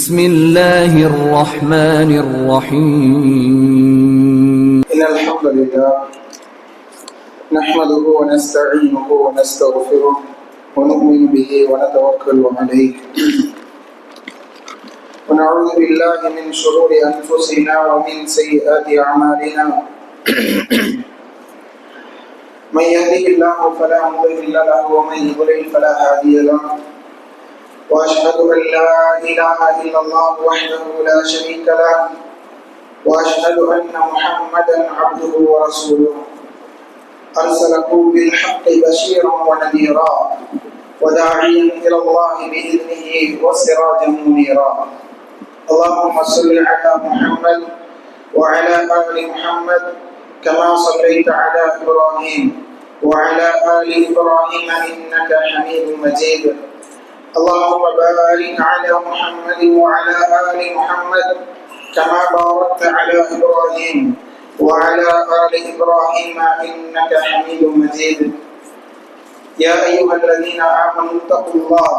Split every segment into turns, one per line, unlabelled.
بسم الله الرحمن الرحيم
إن الحمد لله نحمده ونستعينه ونستغفره ونؤمن به ونتوكل عليه ونعوذ بالله من شرور أنفسنا ومن سيئات أعمالنا من يهده الله فلا مضل له ومن يضلل فلا هادي له وأشهد أن لا إله إلا الله وحده لا شريك له وأشهد أن محمدا عبده ورسوله أرسله بالحق بشيرا ونذيرا وداعيا إلى الله بإذنه وسراجا منيرا اللهم صل على محمد وعلى آل محمد كما صليت على إبراهيم وعلى آل إبراهيم إنك حميد مجيد اللهم بارك على محمد وعلى آل محمد كما باركت على إبراهيم وعلى آل إبراهيم إنك حميد مجيد يا أيها الذين آمنوا اتقوا الله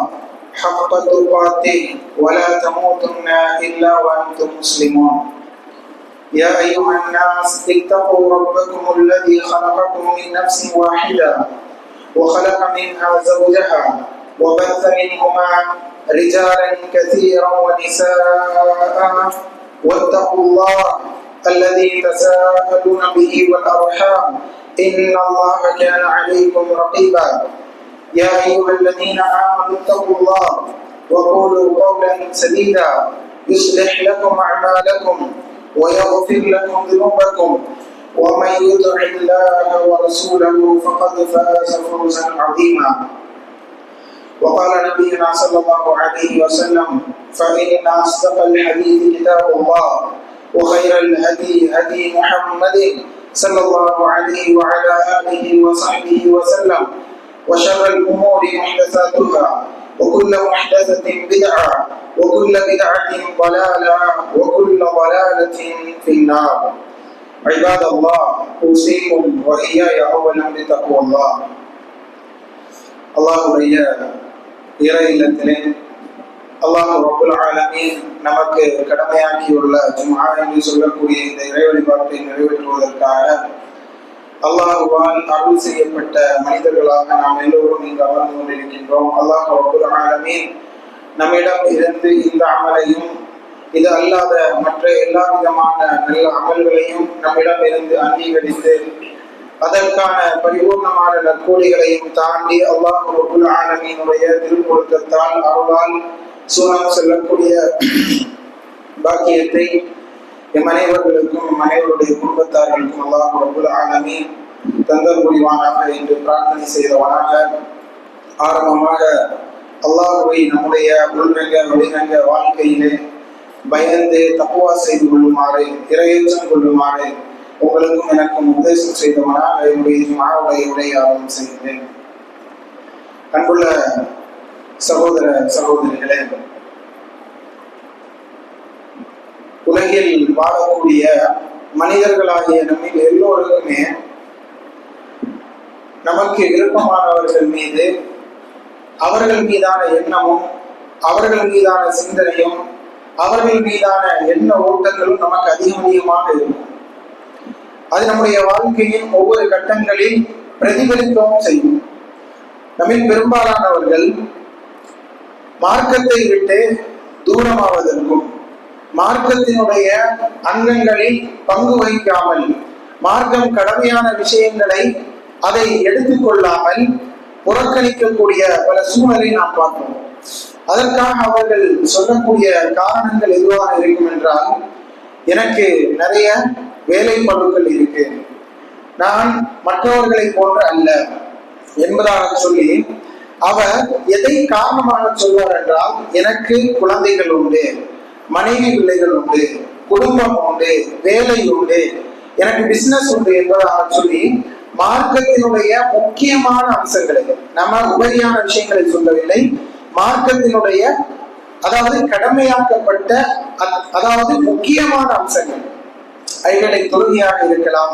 حق تقاته ولا تموتن إلا وأنتم مسلمون يا أيها الناس اتقوا ربكم الذي خلقكم من نفس واحدة وخلق منها زوجها وبث منهما رجالا كثيرا ونساء واتقوا الله الذي تساءلون به والأرحام إن الله كان عليكم رقيبا يا أيها الذين آمنوا اتقوا الله وقولوا قولا سديدا يصلح لكم أعمالكم ويغفر لكم ذنوبكم ومن يطع الله ورسوله فقد فاز فوزا عظيما وقال نبينا صلى الله عليه وسلم فإن أصدق الحديث كتاب الله وخير الهدي هدي محمد صلى الله عليه وعلى آله وصحبه وسلم وشر الأمور محدثاتها وكل محدثة بدعة وكل بدعة ضلالة وكل ضلالة في النار عباد الله أوصيكم وإياي أولا بتقوى الله அல்லாஹ்வுடைய இறை இல்லத்திலே அல்லாஹ் ரப்பல் ஆலமீன் நமக்கு கடமையாக்கியுள்ள ஜும்ஆ என்று சொல்லக்கூடிய இந்த இறை வழிபாட்டை நிறைவேற்றுவதற்காக அல்லாஹ்வால் அருள் செய்யப்பட்ட மனிதர்களாக நாம் எல்லோரும் இங்கு அமர்ந்து கொண்டிருக்கின்றோம். அல்லாஹ் ரப்பல் ஆலமீன் நம்மிடம் இருந்து இந்த அமலையும் இது அல்லாத மற்ற எல்லா விதமான நல்ல அமல்களையும் நம்மிடம் இருந்து அங்கீகரித்து அதற்கான பரிபூர்ணமான நற்கூலிகளையும் தாண்டி அல்லாஹ் ரப்பல் ஆலமீனுடைய திருப்பொருத்தத்தால் அருளால் சூனம் செல்லக்கூடிய பாக்கியத்தை எம் அனைவர்களுக்கும் அனைவருடைய குடும்பத்தார்களுக்கும் அல்லாஹ் ரப்பல் ஆலமீன் தந்தல் புரிவானாக என்று பிரார்த்தனை செய்தவனாக ஆரம்பமாக அல்லாஹ்வை நம்முடைய உள்ரங்க வெளிரங்க வாழ்க்கையிலே பயந்து தக்வா செய்து கொள்ளுமாறு இறையச்சம் கொள்ளுமாறு உங்களுக்கும் எனக்கும் உபதேசம் செய்தவனாக என்னுடைய ஜும்ஆவுடைய உரையை ஆரம்பம் செய்கிறேன். அன்புள்ள சகோதர சகோதரிகளே, உலகில் வாழக்கூடிய மனிதர்களாகிய நம்மில் எல்லோருக்குமே நமக்கு விருப்பமானவர்கள் மீது அவர்கள் மீதான எண்ணமும் அவர்கள் மீதான சிந்தனையும் அவர்கள் மீதான எண்ண ஓட்டங்களும் நமக்கு அதிகமாக இருக்கும். அது நம்முடைய வாழ்க்கையின் ஒவ்வொரு கட்டங்களில் பிரதிபலிக்கவும் செய்யும். நம்மில் பெரும்பாலானவர்கள் மார்க்கத்தை விட்டு தூரமாவதற்கும் மார்க்கத்தினுடைய அங்கங்களில் பங்கு வகிக்காமல் மார்க்கம் கடமையான விஷயங்களை அதை எடுத்துக்கொள்ளாமல் புறக்கணிக்கக்கூடிய பல சூழலை நாம் பார்க்கிறோம். அதற்காக அவர்கள் சொல்லக்கூடிய காரணங்கள் எதுவாக இருக்கும் என்றால், எனக்கு நிறைய வேலை பளுக்கள் இருக்கு, நான் மற்றவர்களை போன்ற அல்ல என்பதாக சொல்லி அவர் எதை காரணமாக சொல்வார் என்றால், எனக்கு குழந்தைகள் உண்டு, மனைவி பிள்ளைகள் உண்டு, குடும்பம் உண்டு, வேலை உண்டு, எனக்கு பிசினஸ் உண்டு என்பதாக சொல்லி மார்க்கத்தினுடைய முக்கியமான அம்சங்களை, நம்ம உபரியான விஷயங்களை சொல்லவில்லை, மார்க்கத்தினுடைய அதாவது கடமையாக்கப்பட்ட அதாவது முக்கியமான அம்சங்கள், ஐவேளை தொழுகையாக இருக்கலாம்,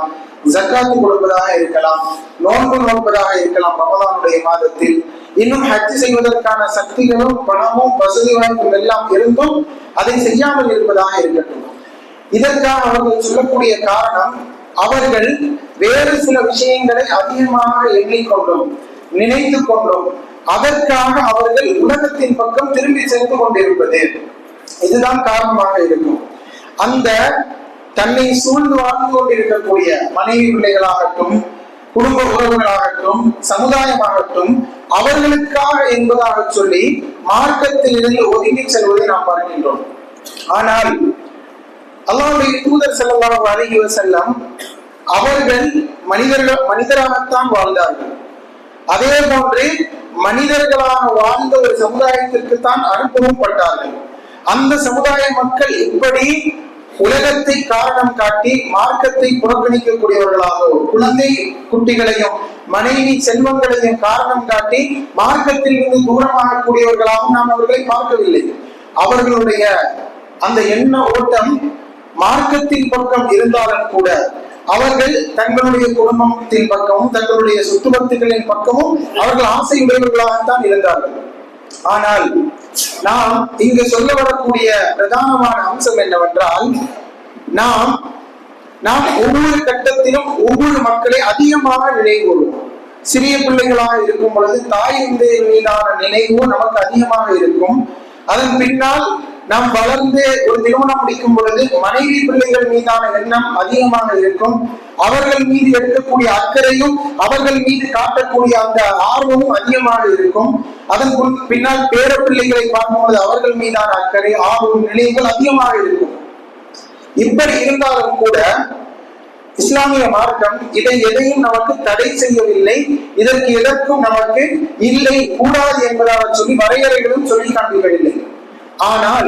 ஜக்காத்து கொடுப்பதாக இருக்கலாம், நோன்பு நோன்பதாக இருக்கலாம் ரமலானுடைய மாதத்தில், இன்னும் ஹஜ் செய்வதற்கான சக்திகளும் பணமும் வசதி வாய்ப்பும் எல்லாம் இருந்தும் அதை செய்யாமல் இருப்பதாக இருக்கட்டும். இதற்காக அவர்கள் சொல்லக்கூடிய காரணம், அவர்கள் வேறு சில விஷயங்களை அதிகமாக எண்ணிக்கொண்டும் நினைத்து கொண்டும் அதற்காக அவர்கள் உலகத்தின் பக்கம் திரும்பி சென்று கொண்டிருப்பது, இதுதான் காரணமாக இருக்கும். அந்த தன்னை சூழ்ந்து வாழ்ந்து கொண்டிருக்கக்கூடிய மனைவி பிள்ளைகளாகட்டும், குடும்ப உறவுகளாகட்டும், சமுதாயமாகட்டும், அவர்களுக்காக என்பதாக சொல்லி மார்க்கத்தில் இருந்து ஒதுங்கி செல்வதை நாம் பார்க்கின்றோம். ஆனால் அல்லாஹ்வுடைய தூதர் ஸல்லல்லாஹு அலைஹி வஸல்லம் அவர்கள் மனிதராகத்தான் வாழ்ந்தார்கள். அதே போன்று மனிதர்களாக வாழ்ந்த ஒரு சமுதாயத்திற்கு தான் அனுப்பவும் பட்டார்கள். அந்த சமுதாய மக்கள் எப்படி உலகத்தை காரணம் காட்டி மார்க்கத்தை புறக்கணிக்கக்கூடியவர்களாக, குழந்தை குட்டிகளையும் மனைவி செல்வங்களையும் காரணம் காட்டி மார்க்கத்தில் இருந்து தூரமாக கூடியவர்களாகவும் நாம் அவர்களை பார்க்கவில்லை. அவர்களுடைய அந்த எண்ண ஓட்டம் மார்க்கத்தின் பக்கம் இருந்தாலும் கூட அவர்கள் தங்களுடைய குடும்பத்தின் பக்கமும் தங்களுடைய சொத்துபத்துகளின் பக்கமும் அவர்கள் ஆசை உடையவர்களாகத்தான் இருந்தார்கள். ஆனால் நாம் இங்கு சொல்ல வரக்கூடிய பிரதானமான அம்சம் என்னவென்றால், நாம் ஒவ்வொரு கட்டத்திலும் ஒவ்வொரு மக்களை அதிகமாக நினைவுறுவோம். சிறிய பிள்ளைகளாக இருக்கும் பொழுது தாய் தந்தையர் மீதான நினைவு நமக்கு அதிகமாக இருக்கும். அதன் பின்னால் நாம் வளர்ந்து ஒரு திருமணம் முடிக்கும் பொழுது மனைவி பிள்ளைகள் மீதான எண்ணம் அதிகமாக இருக்கும். அவர்கள் மீது எடுக்கக்கூடிய அக்கறையும் அவர்கள் மீது காட்டக்கூடிய அந்த ஆர்வமும் அதிகமாக இருக்கும். அதன் பின்னால் பேர பிள்ளைகளை பார்க்கும்போது அவர்கள் மீதான அக்கறை, ஆர்வம், நினைவுகள் அதிகமாக இருக்கும். இப்படி இருந்தாலும் கூட இஸ்லாமிய மார்க்கம் இதை எதையும் நமக்கு தடை செய்யவில்லை. இதற்கு எதற்கும் நமக்கு இல்லை, கூடாது என்பதாக சொல்லி வரையறைகளும் சொல்லி காண்பிக்கவில்லை. ஆனால்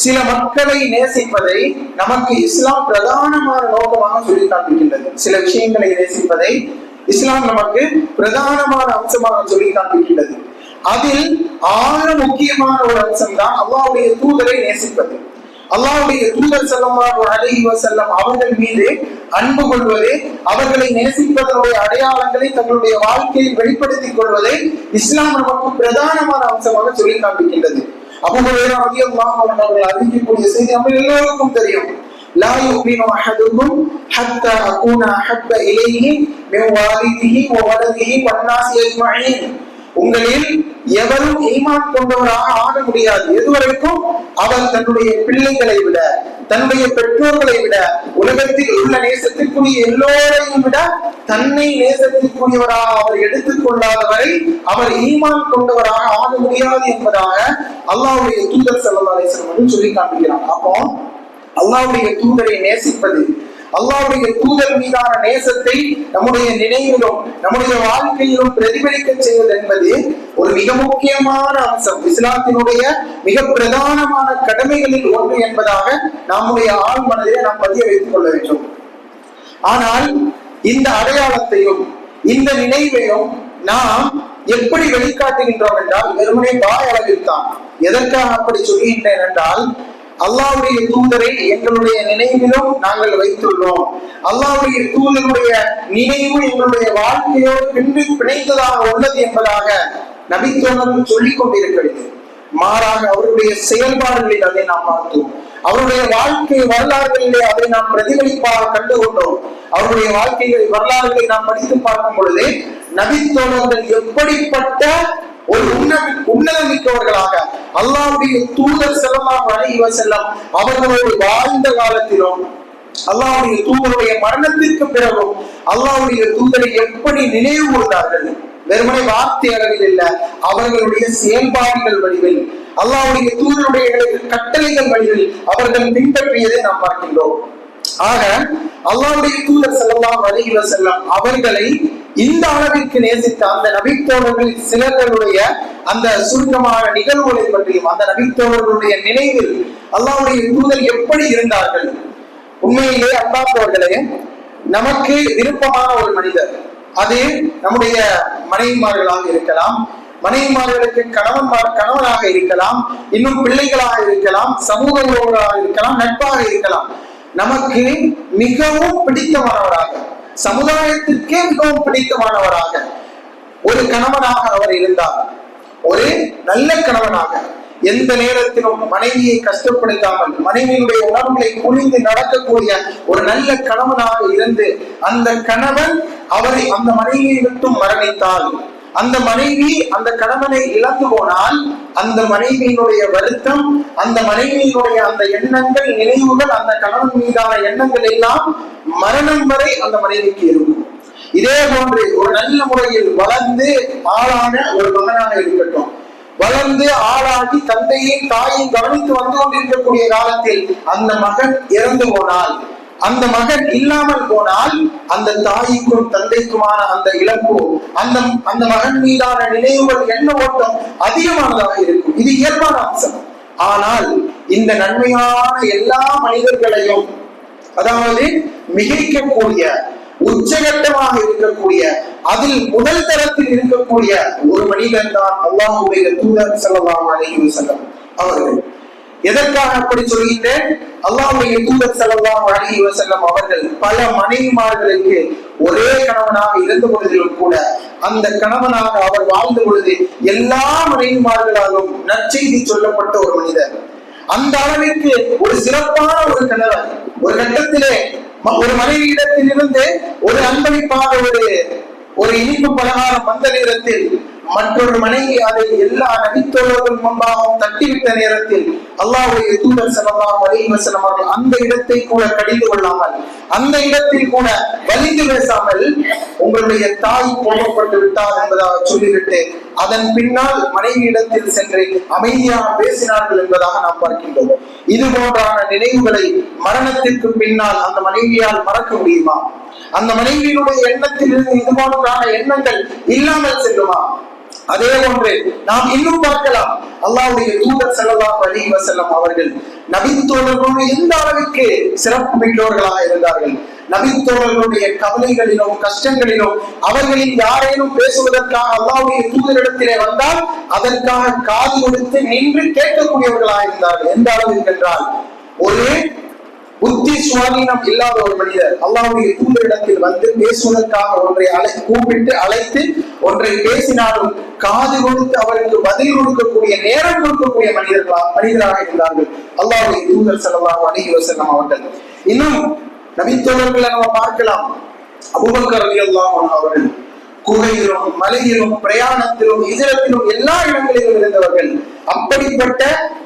சில மக்களை நேசிப்பதை நமக்கு இஸ்லாம் பிரதானமான நோக்கமாக சொல்லி காண்பிக்கின்றது. சில விஷயங்களை நேசிப்பதை இஸ்லாம் நமக்கு பிரதானமான அம்சமாக சொல்லி காண்பிக்கின்றது. அதில் ஆக முக்கியமான ஒரு அம்சம் தான் அல்லாஹ்வுடைய தூதரை நேசிப்பது. அல்லாஹ்வுடைய தூதர் ஸல்லல்லாஹு அலைஹி வஸல்லம் அவர்கள் மீது அன்பு கொள்வது, அவர்களை நேசிப்பதனுடைய அடையாளங்களை தங்களுடைய வாழ்க்கையில் வெளிப்படுத்திக் கொள்வதை இஸ்லாம் நமக்கு பிரதானமான அம்சமாக சொல்லி காண்பிக்கின்றது. அபூ ஹுரைரா ரலியல்லாஹு அன்ஹு அவர்கள் அறிவிக்கக்கூடிய செய்தி நம்ம எல்லோருக்கும் தெரியும். லா யுமினு அஹதுக்கும் ஹத்தா அகூன அஹப்ப இலைஹி மின் வாலிதிஹி வ வலதிஹி வன்னாஸி அஜ்மஈன். உங்களில் எவரும் ஈமான் கொண்டவராக ஆக முடியாது எதுவரைக்கும் அவர் தன்னுடைய பிள்ளைகளை விட, தன்னுடைய பெற்றோர்களை விட, உலகத்தில் உள்ள நேசத்திற்குரிய எல்லோரையும் விட தன்னை நேசத்திற்குரியவராக அவர் எடுத்துக் கொள்ளாதவரை அவர் ஈமான் கொண்டவராக ஆக முடியாது என்பதாக அல்லாஹ்வுடைய தூதர் ஸல்லல்லாஹு அலைஹி வஸல்லம் சொல்லி காண்பிக்கிறார். அப்போ அல்லாஹ்வுடைய தூதரை நேசிப்பது, அல்லாஹ்வுடைய தூதர் மீதான நேசத்தை நம்முடைய நினைவிலும் நம்முடைய வாழ்க்கையிலும் பிரதிபலிக்க செய்வது என்பது ஒரு மிக முக்கியமான அம்சம், இஸ்லாத்தினுடைய மிக பிரதானமான கடமைகளில் ஒன்று என்பதாக நம்முடைய ஆழ் மனதிலே நாம் பதிய வைத்துக் கொள்ள வேண்டும். ஆனால் இந்த அடையாளத்தையும் இந்த நினைவையும் நாம் எப்படி வெளிக்காட்டுகின்றோம் என்றால் வெறுமனே வாய் அளவில் தான். எதற்காக அப்படி சொல்கின்றேன் என்றால், அல்லாஹ்வுடைய தூதரை எங்களுடைய நினைவிலும் நாங்கள் வைத்துள்ளோம். அல்லாஹ்வுடைய தூதருடைய நினைவு எங்களுடைய வாழ்க்கையோடு பிணைத்ததாக உள்ளது என்பதாக நபித்தோழர்கள் சொல்லிக் கொண்டிருக்கிறது. மாறாக அவருடைய செயல்பாடுகளில் அதை நாம் பார்த்தோம். அவருடைய வாழ்க்கை வரலாறுகளிலே அதை நாம் பிரதிபலிப்பாக கண்டுகொண்டோம். அவருடைய வாழ்க்கை வரலாறுகளை நாம் படித்து பார்க்கும் பொழுது நபித்தோழர்கள் எப்படிப்பட்ட ஒரு உன்னதம் மிக்கவர்களாக அல்லாஹ்வுடைய தூதர் ஸல்லல்லாஹு அலைஹி வஸல்லம் அவர்களோடு வாழ்ந்த காலத்திலும் அல்லாஹ்வுடைய தூதருடைய மரணத்திற்கு பிறகும் அல்லாஹ்வுடைய தூதரை எப்படி நினைவு கூர்ந்தார்கள், வெறுமனே வார்த்தை அளவில் இல்ல, அவர்களுடைய செயல்பாடுகள் வடிவில், அல்லாஹ்வுடைய தூதருடைய கட்டளைகள் வடிவில் அவர்கள் பின்பற்றியதை நாம் பார்க்கின்றோம். ஆக அல்லாஹ்வுடைய தூதர் ஸல்லல்லாஹு அலைஹி வஸல்லம் அவர்களை இந்த அளவிற்கு நேசித்த அந்த நபித்தோழர்கள் சிலர்களுடைய அந்த சுருக்கமான நிகழ்வுகளை பற்றியும் அந்த நபித்தோழர்களுடைய நினைவில் அல்லாஹ்வுடைய தூதர் எப்படி இருந்தார்கள். உண்மையிலே அல்லாஹ்வர்களே, நமக்கு விருப்பமான ஒரு மனிதர், அது நம்முடைய மனைவிமார்களாக இருக்கலாம், மனைவிமார்களுக்கு கணவனாக இருக்கலாம், இன்னும் பிள்ளைகளாக இருக்கலாம், சமூக உறவுகளாக இருக்கலாம், நட்பாக இருக்கலாம், நமக்கு மிகவும் பிடித்தமானவராக, சமுதாயத்திற்கே மிகவும் பிடித்தமானவராக, ஒரு கணவனாக அவர் இருந்தார். ஒரு நல்ல கணவனாக எந்த நேரத்திலும் மனைவியை கஷ்டப்படுத்தாமல் மனைவியுடைய உணர்வுகளை புரிந்து நடக்கக்கூடிய ஒரு நல்ல கணவனாக இருந்து அந்த கணவன் அவரை அந்த மனைவியை விட்டு மரணித்தால், அந்த மனைவி அந்த கணவனை இழந்து போனால் அந்த மனைவியினுடைய வருத்தம், அந்த மனைவியினுடைய அந்த எண்ணங்கள், நினைவுகள், அந்த கணவன் மீதான எண்ணங்கள் எல்லாம் மரணம் வரை அந்த மனைவிக்கு இருக்கும். இதே போன்று ஒரு நல்ல முறையில் வளர்ந்து ஆளான ஒரு மகனாக இருக்கட்டும், வளர்ந்து ஆளாகி தந்தையும் தாயும் கவனித்து வந்து கொண்டிருக்கக்கூடிய காலத்தில் அந்த மகன் இறந்து போனால், அந்த மகன் இல்லாமல் போனால் அந்த தாய்க்கும் தந்தைக்குமான அந்த இழப்பு, அந்த மகன் மீதான நினைவுகள், எண்ண ஓட்டம் அதிகமானதாக இருக்கும். இது இயல்பான அம்சம். ஆனால் இந்த நன்மையான எல்லா மனிதர்களையும், அதாவது மிகைக்கக்கூடிய, உச்சகட்டமாக இருக்கக்கூடிய, அதில் முதல் தரத்தில் இருக்கக்கூடிய ஒரு மனிதன் தான் அல்லாஹ்வுடைய தூதர் ஸல்லல்லாஹு அலைஹி வஸல்லம் அவர்கள். எதற்காக அப்படி சொல்கின்றேன்? அல்லாஹ்வுடைய தூதர் ஸல்லல்லாஹு அலைஹி வஸல்லம் அவர்கள் பல மனைவிமார்களுக்கு ஒரே கணவனாக இருந்த பொழுதிலும் கூட அந்த கணவனாக அவர் வாழ்ந்த பொழுது எல்லா மனைவிமார்களாலும் நற்செய்தி சொல்லப்பட்ட ஒரு மனிதர். அந்த அளவிற்கு ஒரு சிறப்பான ஒரு கணவர். ஒரு கட்டத்திலே ஒரு மனைவியிடத்திலிருந்து ஒரு அன்பளிப்பாக ஒரு இனிப்பு பலகாரம் வந்த நேரத்தில் மற்றொரு மனைவி அதை எல்லா நபித்தோழர்கள் முன்பாகவும் தட்டிவிட்ட நேரத்தில் அல்லாஹ்வுடைய தூதர் ஸல்லல்லாஹு அலைஹி வஸல்லம் அவர்கள் அந்த இடத்தை கூட கடிந்து கொள்ளாமல், அந்த இடத்தில் கூட வலிந்து பேசாமல், உங்களுடைய தாய் கோபப்பட்டு விட்டார் என்பதாக சொல்லிவிட்டு அதன் பின்னால் மனைவி இடத்தில் சென்று அமைதியாக பேசினார்கள் என்பதாக நாம் பார்க்கின்றோம். இது போன்றான நினைவுகளை மரணத்திற்கு பின்னால் அந்த மனைவியால் மறக்க முடியுமா? அந்த மனைவியினுடைய எண்ணத்தில் இருந்து இது போன்றான எண்ணங்கள் இல்லாமல் செல்லுமா? அதே போன்று நாம் இன்னும் பார்க்கலாம். அல்லாஹ்வுடைய தூதர் ஸல்லல்லாஹு அலைஹி வஸல்லம் அவர்கள் நபித்தோழர்களோடு எந்த அளவுக்கு சிறப்பு மிக்கவர்களாக இருந்தார்கள். நபித்தோழர்களுடைய கவலைகளிலும் கஷ்டங்களிலும் அவர்களில் யாரேனும் பேசுவதற்காக அல்லாஹ்வுடைய தூதரிடத்திலே வந்தால் அதற்காக காது கொடுத்து நின்று கேட்கக்கூடியவர்களாக இருந்தார்கள். எந்த அளவுக்கு என்றால், ஒரு புத்தி சுவாதீனம் இல்லாத ஒரு மனிதர் அல்லாஹ்வுடைய தூதரிடத்தில் வந்து பேசுவதற்காக ஒன்றை கூப்பிட்டு அழைத்து ஒன்றை பேசினாலும் காது கொடுத்து அவருக்கு பதில் கொடுக்கக்கூடிய, நேரம் கொடுக்கக்கூடிய மனிதராக இருந்தார்கள் அல்லாஹ்வுடைய தூதர் ஸல்லல்லாஹு அலைஹி வஸல்லம் அவர்கள். இன்னும் நபித்தோழர்களை நம்ம பார்க்கலாம். அபூபக்கர் ரலியல்லாஹு அன்ஹு அவர்கள் குகையிலும் மலையிலும் பிரயாணத்திலும் ஹிஜ்ரத்திலும் எல்லா இடங்களிலும் இருந்தவர்கள். அப்படிப்பட்ட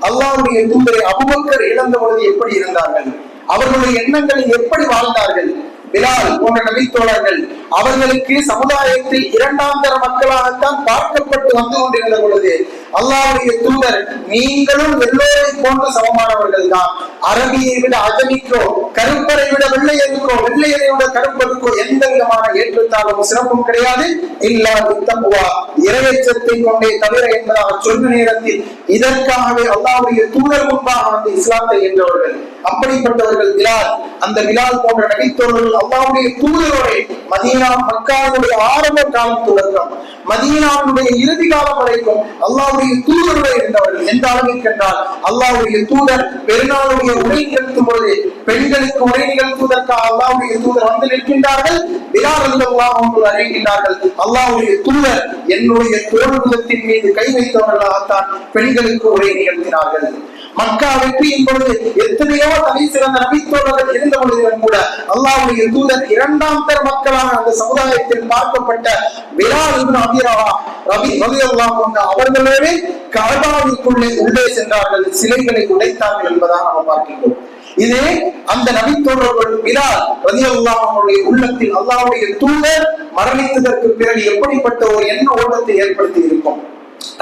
அல்லாஹ்வுடைய தூதரை அபூபக்கர் இழந்த பொழுது எப்படி இருந்தார்கள், அவர்களுடைய எண்ணங்களில் எப்படி வாழ்ந்தார்கள்? பிலால் போன்ற நபித்தோழர்கள் அவர்களுக்கு சமுதாயத்தில் இரண்டாம் தர மக்களாகத்தான் பார்க்கப்பட்டு வந்து கொண்டிருந்த பொழுது அல்லாஹ்வுடைய தூதர், நீங்களும் எல்லோரை போன்று சமமானவர்கள் தான், அரபியை விட அஜமிக்கோ, கருப்பரை விட வெள்ளையருக்கோ, வெள்ளையரை விட கருப்பருக்கோ எந்த விதமான ஏற்றத்தாலும் சிறப்பும் கிடையாது, இல்லா தக்வா, இறையச்சத்தை கொண்டே தவிர என்பதாக சொன்ன நேரத்தில் இதற்காகவே அல்லாஹ்வுடைய தூதர் முன்பாக வந்து இஸ்லாத்தை என்றவர்கள். அப்படிப்பட்டவர்கள் பிலால். அந்த பிலால் போன்ற நபித்தோழர்கள் அல்லாஹ்வுடைய தூதரோட மதீனா, மக்காவுடைய ஆரம்ப காலம் தொடக்கம் மதீனாவுடைய இறுதி காலம் வரைக்கும் அல்லாஹ்வுடைய தூதரோட இருந்தவர்கள். எந்த அளவிற்கு என்றால், அல்லாஹ்வுடைய தூதர் பெருநாளுடைய உரை நிகழ்த்தும் பொழுது பெண்களுக்கு உரை நிகழ்த்துவதற்காக அல்லாஹ்வுடைய தூதர் வந்து நிற்கின்றார்கள். பிலால் ரலியல்லாஹு அன்ஹு அறிவிக்கின்றார்கள், அல்லாஹ்வுடைய தூதர் என்னுடைய தோள்புதத்தின் மீது கை வைத்தவர்களாகத்தான் பெண்களுக்கு உரை நிகழ்த்தினார்கள். மக்கா வெற்றியின் பொழுது எத்தனையோ தனி சிறந்த நபித்தோழர்கள் இருந்த பொழுதிலும் கூட அல்லாஹ்வுடைய தூதர் இரண்டாம் தர மக்களாக அந்த சமுதாயத்தில் பார்க்கப்பட்ட பிலால் இப்னு அபீ ரலியல்லாஹு அன்ஹு அவர்களோடு கஅபாவுக்குள்ளே உள்ளே சென்றார்கள், சிலைகளை உடைத்தார்கள் என்பதாக நாம் பார்க்கின்றோம். இது அந்த நபித்தோழர்கள் பிலால் ரலியல்லாஹு அன்ஹுடைய உள்ளத்தில் அல்லாஹ்வுடைய தூதர் மரணித்ததற்கு பிறகு எப்படிப்பட்ட ஒரு எண்ண ஓட்டத்தை ஏற்படுத்தி இருக்கும்.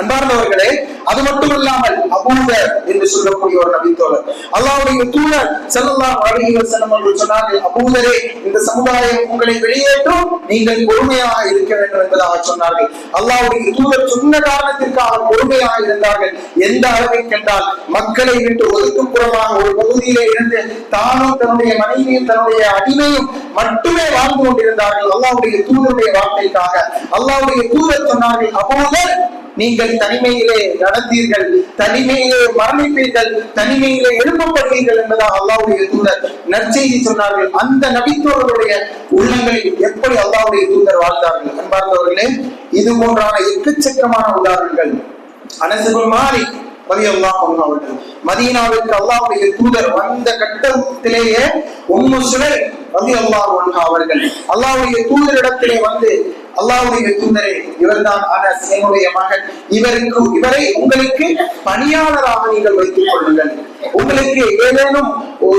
அன்பார்ந்தவர்களே, அது மட்டுமில்லாமல் அபூதர் என்று சொல்லக்கூடிய ஒரு நபித்தோழர் அல்லாஹ்வுடைய தூதர் ஸல்லல்லாஹு அலைஹி வஸல்லம் அவர்கள் சொன்னார்கள், அபூதரே, இந்த சமுதாயம் உங்களை வெளியேற்றும், நீங்கள் பொறுமையாக இருக்க வேண்டும் என்பதாக சொன்னார்கள். அல்லாஹ்வுடைய தூதர் சொன்ன காரணத்திற்காக பொறுமையாக இருந்தார்கள். எந்த அளவிற்கு என்றால், மக்களை விட்டு ஒதுக்குப்புறமாக ஒரு பகுதியிலே இருந்து தானும் தன்னுடைய மனைவியும் தன்னுடைய அடிமையும் மட்டுமே வாழ்ந்து கொண்டிருந்தார்கள். அல்லாஹ்வுடைய தூதருடைய வார்த்தைக்காக அல்லாஹ்வுடைய தூதர் சொன்னார்கள், அபூதர், நீங்கள் தனிமையிலே நடந்தீர்கள், தனிமையிலே மரணிப்பீர்கள், தனிமையிலே எழுப்பப்படுவீர்கள் என்பதாக அல்லாஹ்வுடைய தூதர் நற்செய்தி சொன்னார்கள். அந்த நபித்தோர்களுடைய உள்ளங்களில் எப்படி அல்லாஹ்வுடைய தூதர் வாழ்ந்தார்கள் அன்பார்ந்தவர்களே, இது போன்றான எக்கச்சக்கமான உதாரணங்கள். அனஸ் இப்னு மாலிக் ரலியல்லாஹு அன்ஹு அவர்கள் மதீனாவிற்கு அல்லாஹ்வுடைய தூதர் வந்த கட்டத்திலேயே உம்மு சுலைம் ரலியல்லாஹு அன்ஹா அவர்கள் அல்லாஹ்வுடைய தூதரிடத்திலே வந்து, அல்லாஹ்வுடைய தூதரே, இவர்தான் அனஸ், என்னுடைய மகன், இவரை உங்களுக்கு பணியாளராக நீங்கள் வைத்துக் கொள்ளுங்கள், உங்களுக்கு ஏதேனும்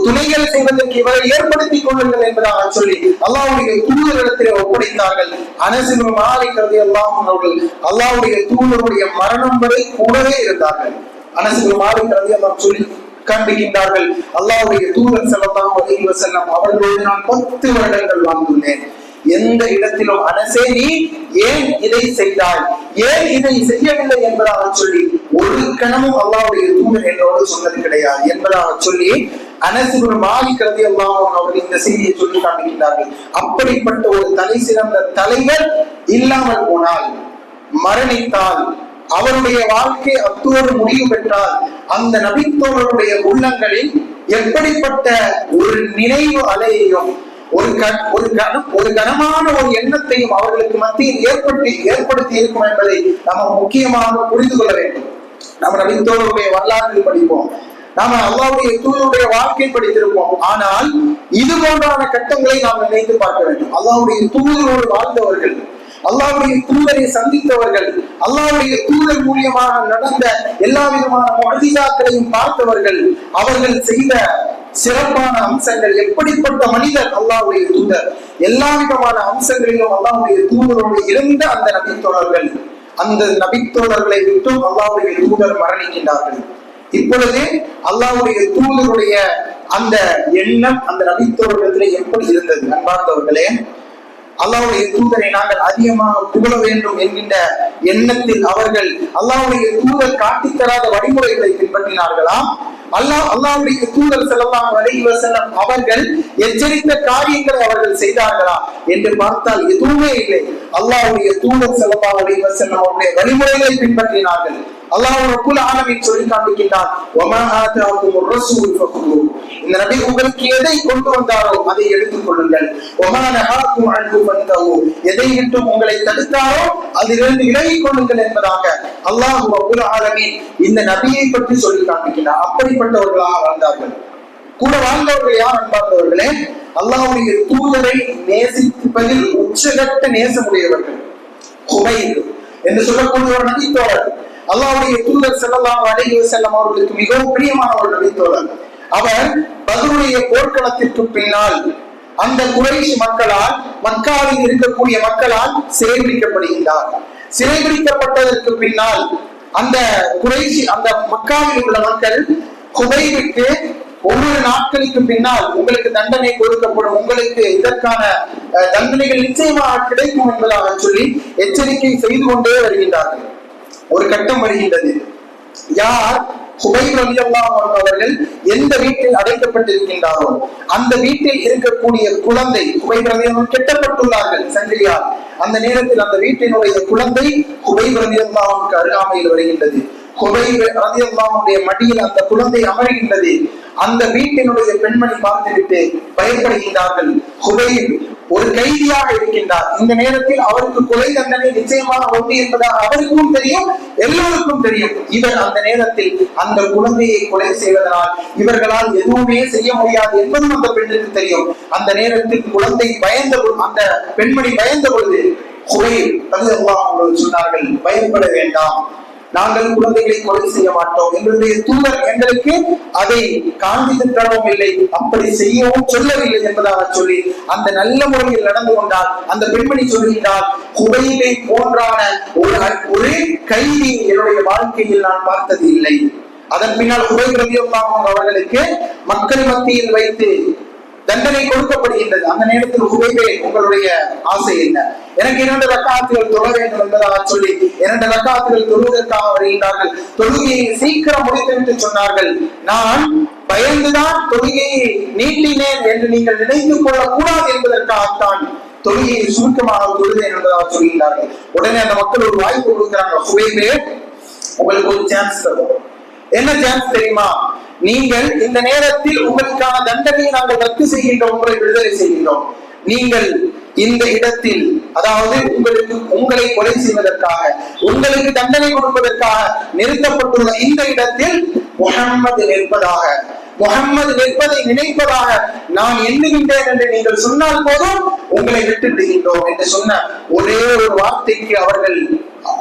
துணைகள் செய்வதற்கு இவரை ஏற்படுத்திக் கொள்ளுங்கள் என்பதாக சொல்லி அல்லாஹ்வுடைய தூதரிடத்திலே ஒப்படைத்தார்கள். அனஸ் இப்னு மாலிக் ரலியல்லாஹு அன்ஹு அவர்கள் அல்லாஹ்வுடைய தூதருடைய மரணம் வரை கூடவே இருந்தார்கள். அனஸ் இப்னு மாலிக் ரலியல்லாஹு அன்ஹு சொல்லி காண்பிக்கின்றார்கள், அல்லாஹ்வுடைய தூதர் ஸல்லல்லாஹு அலைஹி வஸல்லம் அவர்களோடு நான் 10 வருடங்கள் வாழ்ந்துள்ளேன். எந்த இடத்திலும் அனஸே, நீ ஏன் இதை செய்தாய், ஏன் இதை செய்யவில்லை என்பதாக சொல்லி ஒரு கணமும் அல்லாஹ்வுடைய தூதர் என்னோடு சொன்னது கிடையாது என்பதாக சொல்லி அனஸ் இப்னு மாலிக் ரலியல்லாஹு அன்ஹு அவர்கள் இந்த செய்தியை சொல்லி காண்பிக்கின்றார்கள். அப்படிப்பட்ட ஒரு தலை சிறந்த தலைவர் இல்லாமல் போனால், மரணித்தால், அவருடைய வாழ்க்கை அத்தோடு முடிவு பெற்றால், அந்த நபித்தோழருடைய உள்ளங்களில் எப்படிப்பட்ட ஒரு நினைவு அலையையும் ஒரு கனமான ஒரு எண்ணத்தையும் அவர்களுக்கு மத்தியில் ஏற்படுத்தி இருக்கும் என்பதை நம்ம முக்கியமாக புரிந்து கொள்ள வேண்டும். நம்ம நபித்தோழருடைய வரலாற்றில் படிப்போம், நாம அல்லாஹ்வுடைய தூதருடைய வாழ்க்கை படித்திருப்போம். ஆனால் இது போன்றான கட்டங்களை நாம் நினைத்து பார்க்க வேண்டும். அல்லாஹ்வுடைய தூதரோடு வாழ்ந்தவர்கள், அல்லாஹ்வுடைய தூதரை சந்தித்தவர்கள், அல்லாஹ்வுடைய தூதர் மூலியமாக நடந்த எல்லா விதமான முஅஜிசாக்களையும் பார்த்தவர்கள், அவர்கள் செய்த சிறப்பான அம்சங்கள், எப்படிப்பட்ட மனிதர் அல்லாஹ்வுடைய தூதர், எல்லா விதமான அம்சங்களிலும் அல்லாஹ்வுடைய தூதரோடு இருந்த அந்த நபித்தோழர்கள், அந்த நபித்தோழர்களை விட்டும் அல்லாஹ்வுடைய தூதர் மரணிக்கின்றார்கள். இப்பொழுது அல்லாஹ்வுடைய தூதருடைய அந்த எண்ணம் அந்த நபித்தோழர்களிடத்திலே எப்படி இருந்தது அன்பார்ந்தவர்களே? அல்லாஹ்வுடைய தூதரை நாங்கள் அதிகமாக புகழ வேண்டும் என்கின்ற எண்ணத்தில் அவர்கள் அல்லாஹ்வுடைய தூதர் காட்டித் தராத வழிமுறைகளை பின்பற்றினார்களா? அல்லாஹ்வுடைய தூதர் ஸல்லல்லாஹு அலைஹி வஸல்லம் அவர்கள் எச்சரித்த காரியங்களை அவர்கள் செய்தார்களா என்று பார்த்தால் எதுவுமே இல்லை. அல்லாஹ்வுடைய தூதர் ஸல்லல்லாஹு அலைஹி வஸல்லம் அவருடைய வழிமுறைகளை பின்பற்றினார்கள். அல்லாஹ் ரப்புல் ஆலமீன் சொல்லி காண்பிக்கின்றான், வமா ஆதாகுமுர் ரசூல் ஃபகுது, இந்த நபி உங்களுக்கு எதை கொண்டு வந்தாரோ அதை எடுத்துக் கொள்ளுங்கள், வமா நஹாகும் அன்ஹு ஃபன்தஹு, எதை விட்டும் உங்களை தடுத்தாரோ அதிலிருந்து விலகிக் கொள்ளுங்கள் என்பதாக அல்லாஹ் ரப்புல் ஆலமீன் இந்த நபியை பற்றி சொல்லி காண்பிக்கின்றார். அப்படிப்பட்டவர்களாக வாழ்ந்தார்கள். கூட வாழ்ந்தவர்கள் யார் அன்பார்ந்தவர்களே? அல்லாஹ்வுடைய தூதரை நேசிப்பதில் உச்சகட்ட நேசமுடையவர்கள். குபைர் என்று சொல்லக்கூடிய ஒரு நபித்தோழர், அல்லாஹ்வுடைய தூதர் ஸல்லல்லாஹு அலைஹி வஸல்லம் அவர்களுக்கு மிகவும் பிரியமான ஒரு நபித்தோழர். அவர் பத்ருடைய போர்க்களத்திற்கு பின்னால் அந்த குறைஷ் மக்களால், மக்காவில் இருக்கக்கூடிய மக்களால் சிறைபிடிக்கப்படுகின்றார். சிறைபிடிக்கப்பட்டதற்கு பின்னால் அந்த குறைஷ், அந்த மக்காவில் உள்ள மக்கள் குபைருக்கு ஒவ்வொரு நாட்களுக்கு பின்னால் உங்களுக்கு தண்டனை கொடுக்கப்படும், உங்களுக்கு இதற்கான தண்டனைகள் நிச்சயமாக கிடைக்கும் என்பதாக சொல்லி எச்சரிக்கை செய்து கொண்டே வருகின்றார்கள். ஒரு கட்டம் வருகின்றது, யார் குபைர் ரலியல்லாஹு அன்ஹு அவர்கள் எந்த வீட்டில் அடைக்கப்பட்டிருக்கின்றாரோ அந்த வீட்டில் இருக்கக்கூடிய குழந்தை, குபைர் ரலியல்லாஹு கெட்டப்பட்டுள்ளார்கள் சங்கிலியால். அந்த நேரத்தில் அந்த வீட்டினுடைய குழந்தை குபைர் ரலியல்லாஹு அன்ஹுக்கு அருகாமையில் வருகின்றது. குபைர் ரலியல்லாஹு அன்ஹுடைய மடியில் அந்த குழந்தை அமர்கின்றது. அந்த வீட்டினுடைய பெண்மணி பார்த்துவிட்டு பயப்படுகின்றார்கள். குபைர் ஒரு கைதியாக இருக்கின்றார். இந்த நேரத்தில் அவருக்கு கொலை தண்டனை நிச்சயமாக உண்டு என்பதாக அவருக்கும் தெரியும், எல்லோருக்கும் தெரியும். இவர் அந்த நேரத்தில் அந்த குழந்தையை கொலை செய்வதனால் இவர்களால் எதுவுமே செய்ய முடியாது என்பதும் அந்த பெண்ணுக்கு தெரியும். அந்த நேரத்தில் குழந்தை பயந்த, அந்த பெண்மணி பயந்த பொழுது குபைர் ரலியல்லாஹு அன்ஹு சொன்னார்கள், பயப்பட வேண்டாம், நாங்கள் குழந்தைகளை கொலை செய்ய மாட்டோம், எங்களுடைய தூதர் எங்களுக்கு அதை காண்பித்து தரவும் இல்லை, அப்படி செய்யவும் சொல்லவில்லை என்பதாக சொல்லி அந்த நல்ல முறையில் நடந்து கொண்டால் அந்த பெண்மணி சொல்கின்றால், குபைரை போன்றான ஒரு கைதி என்னுடைய வாழ்க்கையில் நான் பார்த்தது இல்லை. அதன் பின்னால் குபைர் ரலியல்லாஹு அன்ஹு அவர்களுக்கு மக்கள் மத்தியில் வைத்து தண்டனை கொடுக்கப்படுகின்றது. அந்த நேரத்தில் குபைரே, உங்களுடைய ஆசை என்ன? எனக்கு 2 ரக்காத்துகள் தொழ வேண்டும் என்பதாக சொல்லி 2 ரக்காத்துகள் தொழுவதற்காக வருகின்றார்கள். தொழுகையை சீக்கிரம் முடித்துவிட்டு சொன்னார்கள், நான் பயந்துதான் தொழுகையை நீட்டினேன் என்று நீங்கள் நினைத்துக் கொள்ளக்கூடாது என்பதற்காகத்தான் தொழுகையை சுருக்கமாக தொழுதேன் என்பதாக சொல்கிறார்கள். உடனே அந்த மக்கள் ஒரு வாய்ப்பு கொடுக்கிறாங்க, ஹுவைபே உங்களுக்கு ஒரு சான்ஸ் தரும். என்ன சான்ஸ் தெரியுமா? நீங்கள் இந்த நேரத்தில் உங்களுக்கான தண்டனையை நாங்கள் ரத்து செய்கின்றோம், உங்களை விடுதலை செய்கின்றோம். நீங்கள் இந்த இடத்தில், அதாவது உங்களை கொலை செய்வதற்காக, உங்களுக்கு தண்டனை கொடுப்பதற்காக நிறுத்தப்பட்டுள்ள இந்த இடத்தில் முஹம்மது நிற்பதாக, முஹம்மது நிற்பதை நினைப்பதாக நான் எண்ணுகின்றேன் என்று நீங்கள் சொன்னால் போதும் உங்களை விட்டு விடுகின்றோம் என்று சொன்ன ஒரே ஒரு வார்த்தைக்கு அவர்கள்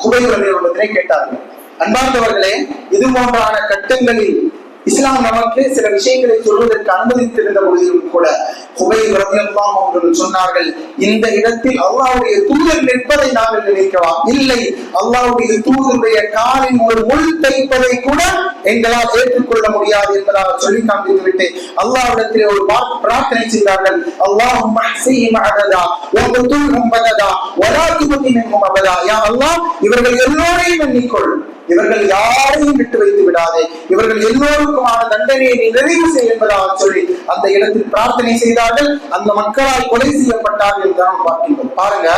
குபைரதியை கேட்டார்கள். அன்பார்ந்தவர்களே, இது போன்றான கட்டங்களில் இஸ்லாம் நமக்கு சில விஷயங்களை சொல்வதற்கு அனுமதித்திருந்த பொழுதிலும் கூட குபைர் ரலியல்லாஹு அன்ஹு சொன்னார்கள், இந்த இடத்தில் அல்லாஹ்வுடைய தூதர் நிற்பதை நாங்கள் நினைக்கவா? இல்லை, அல்லாஹ்வுடைய தூதருடைய காலில் ஒரு முள் தைப்பதை கூட எங்களால் ஏற்றுக்கொள்ள முடியாது என்பதாக சொல்லி காண்பித்து விட்டு அல்லாஹ்விடத்திலே ஒரு பிரார்த்தனை செய்தார்கள். அல்லாஹும்ம ஹ்ஸீஹிம் அததா வக்துல்ஹும் பததா வலா துபதி மின்ஹும் அபதா. யா அல்லாஹ், இவர்கள் எல்லோரையும் எண்ணிக்கொள், இவர்கள் யாரையும் விட்டு வைத்து விடாதே, இவர்கள் எல்லோருக்குமான தண்டனையை நீ நிறைவு செய் என்பதாக சொல்லி அந்த இடத்தில் பிரார்த்தனை செய்தார்கள். அந்த மக்களால் கொலை செய்யப்பட்டார்கள் என்றும் பார்க்கின்றோம். பாருங்க,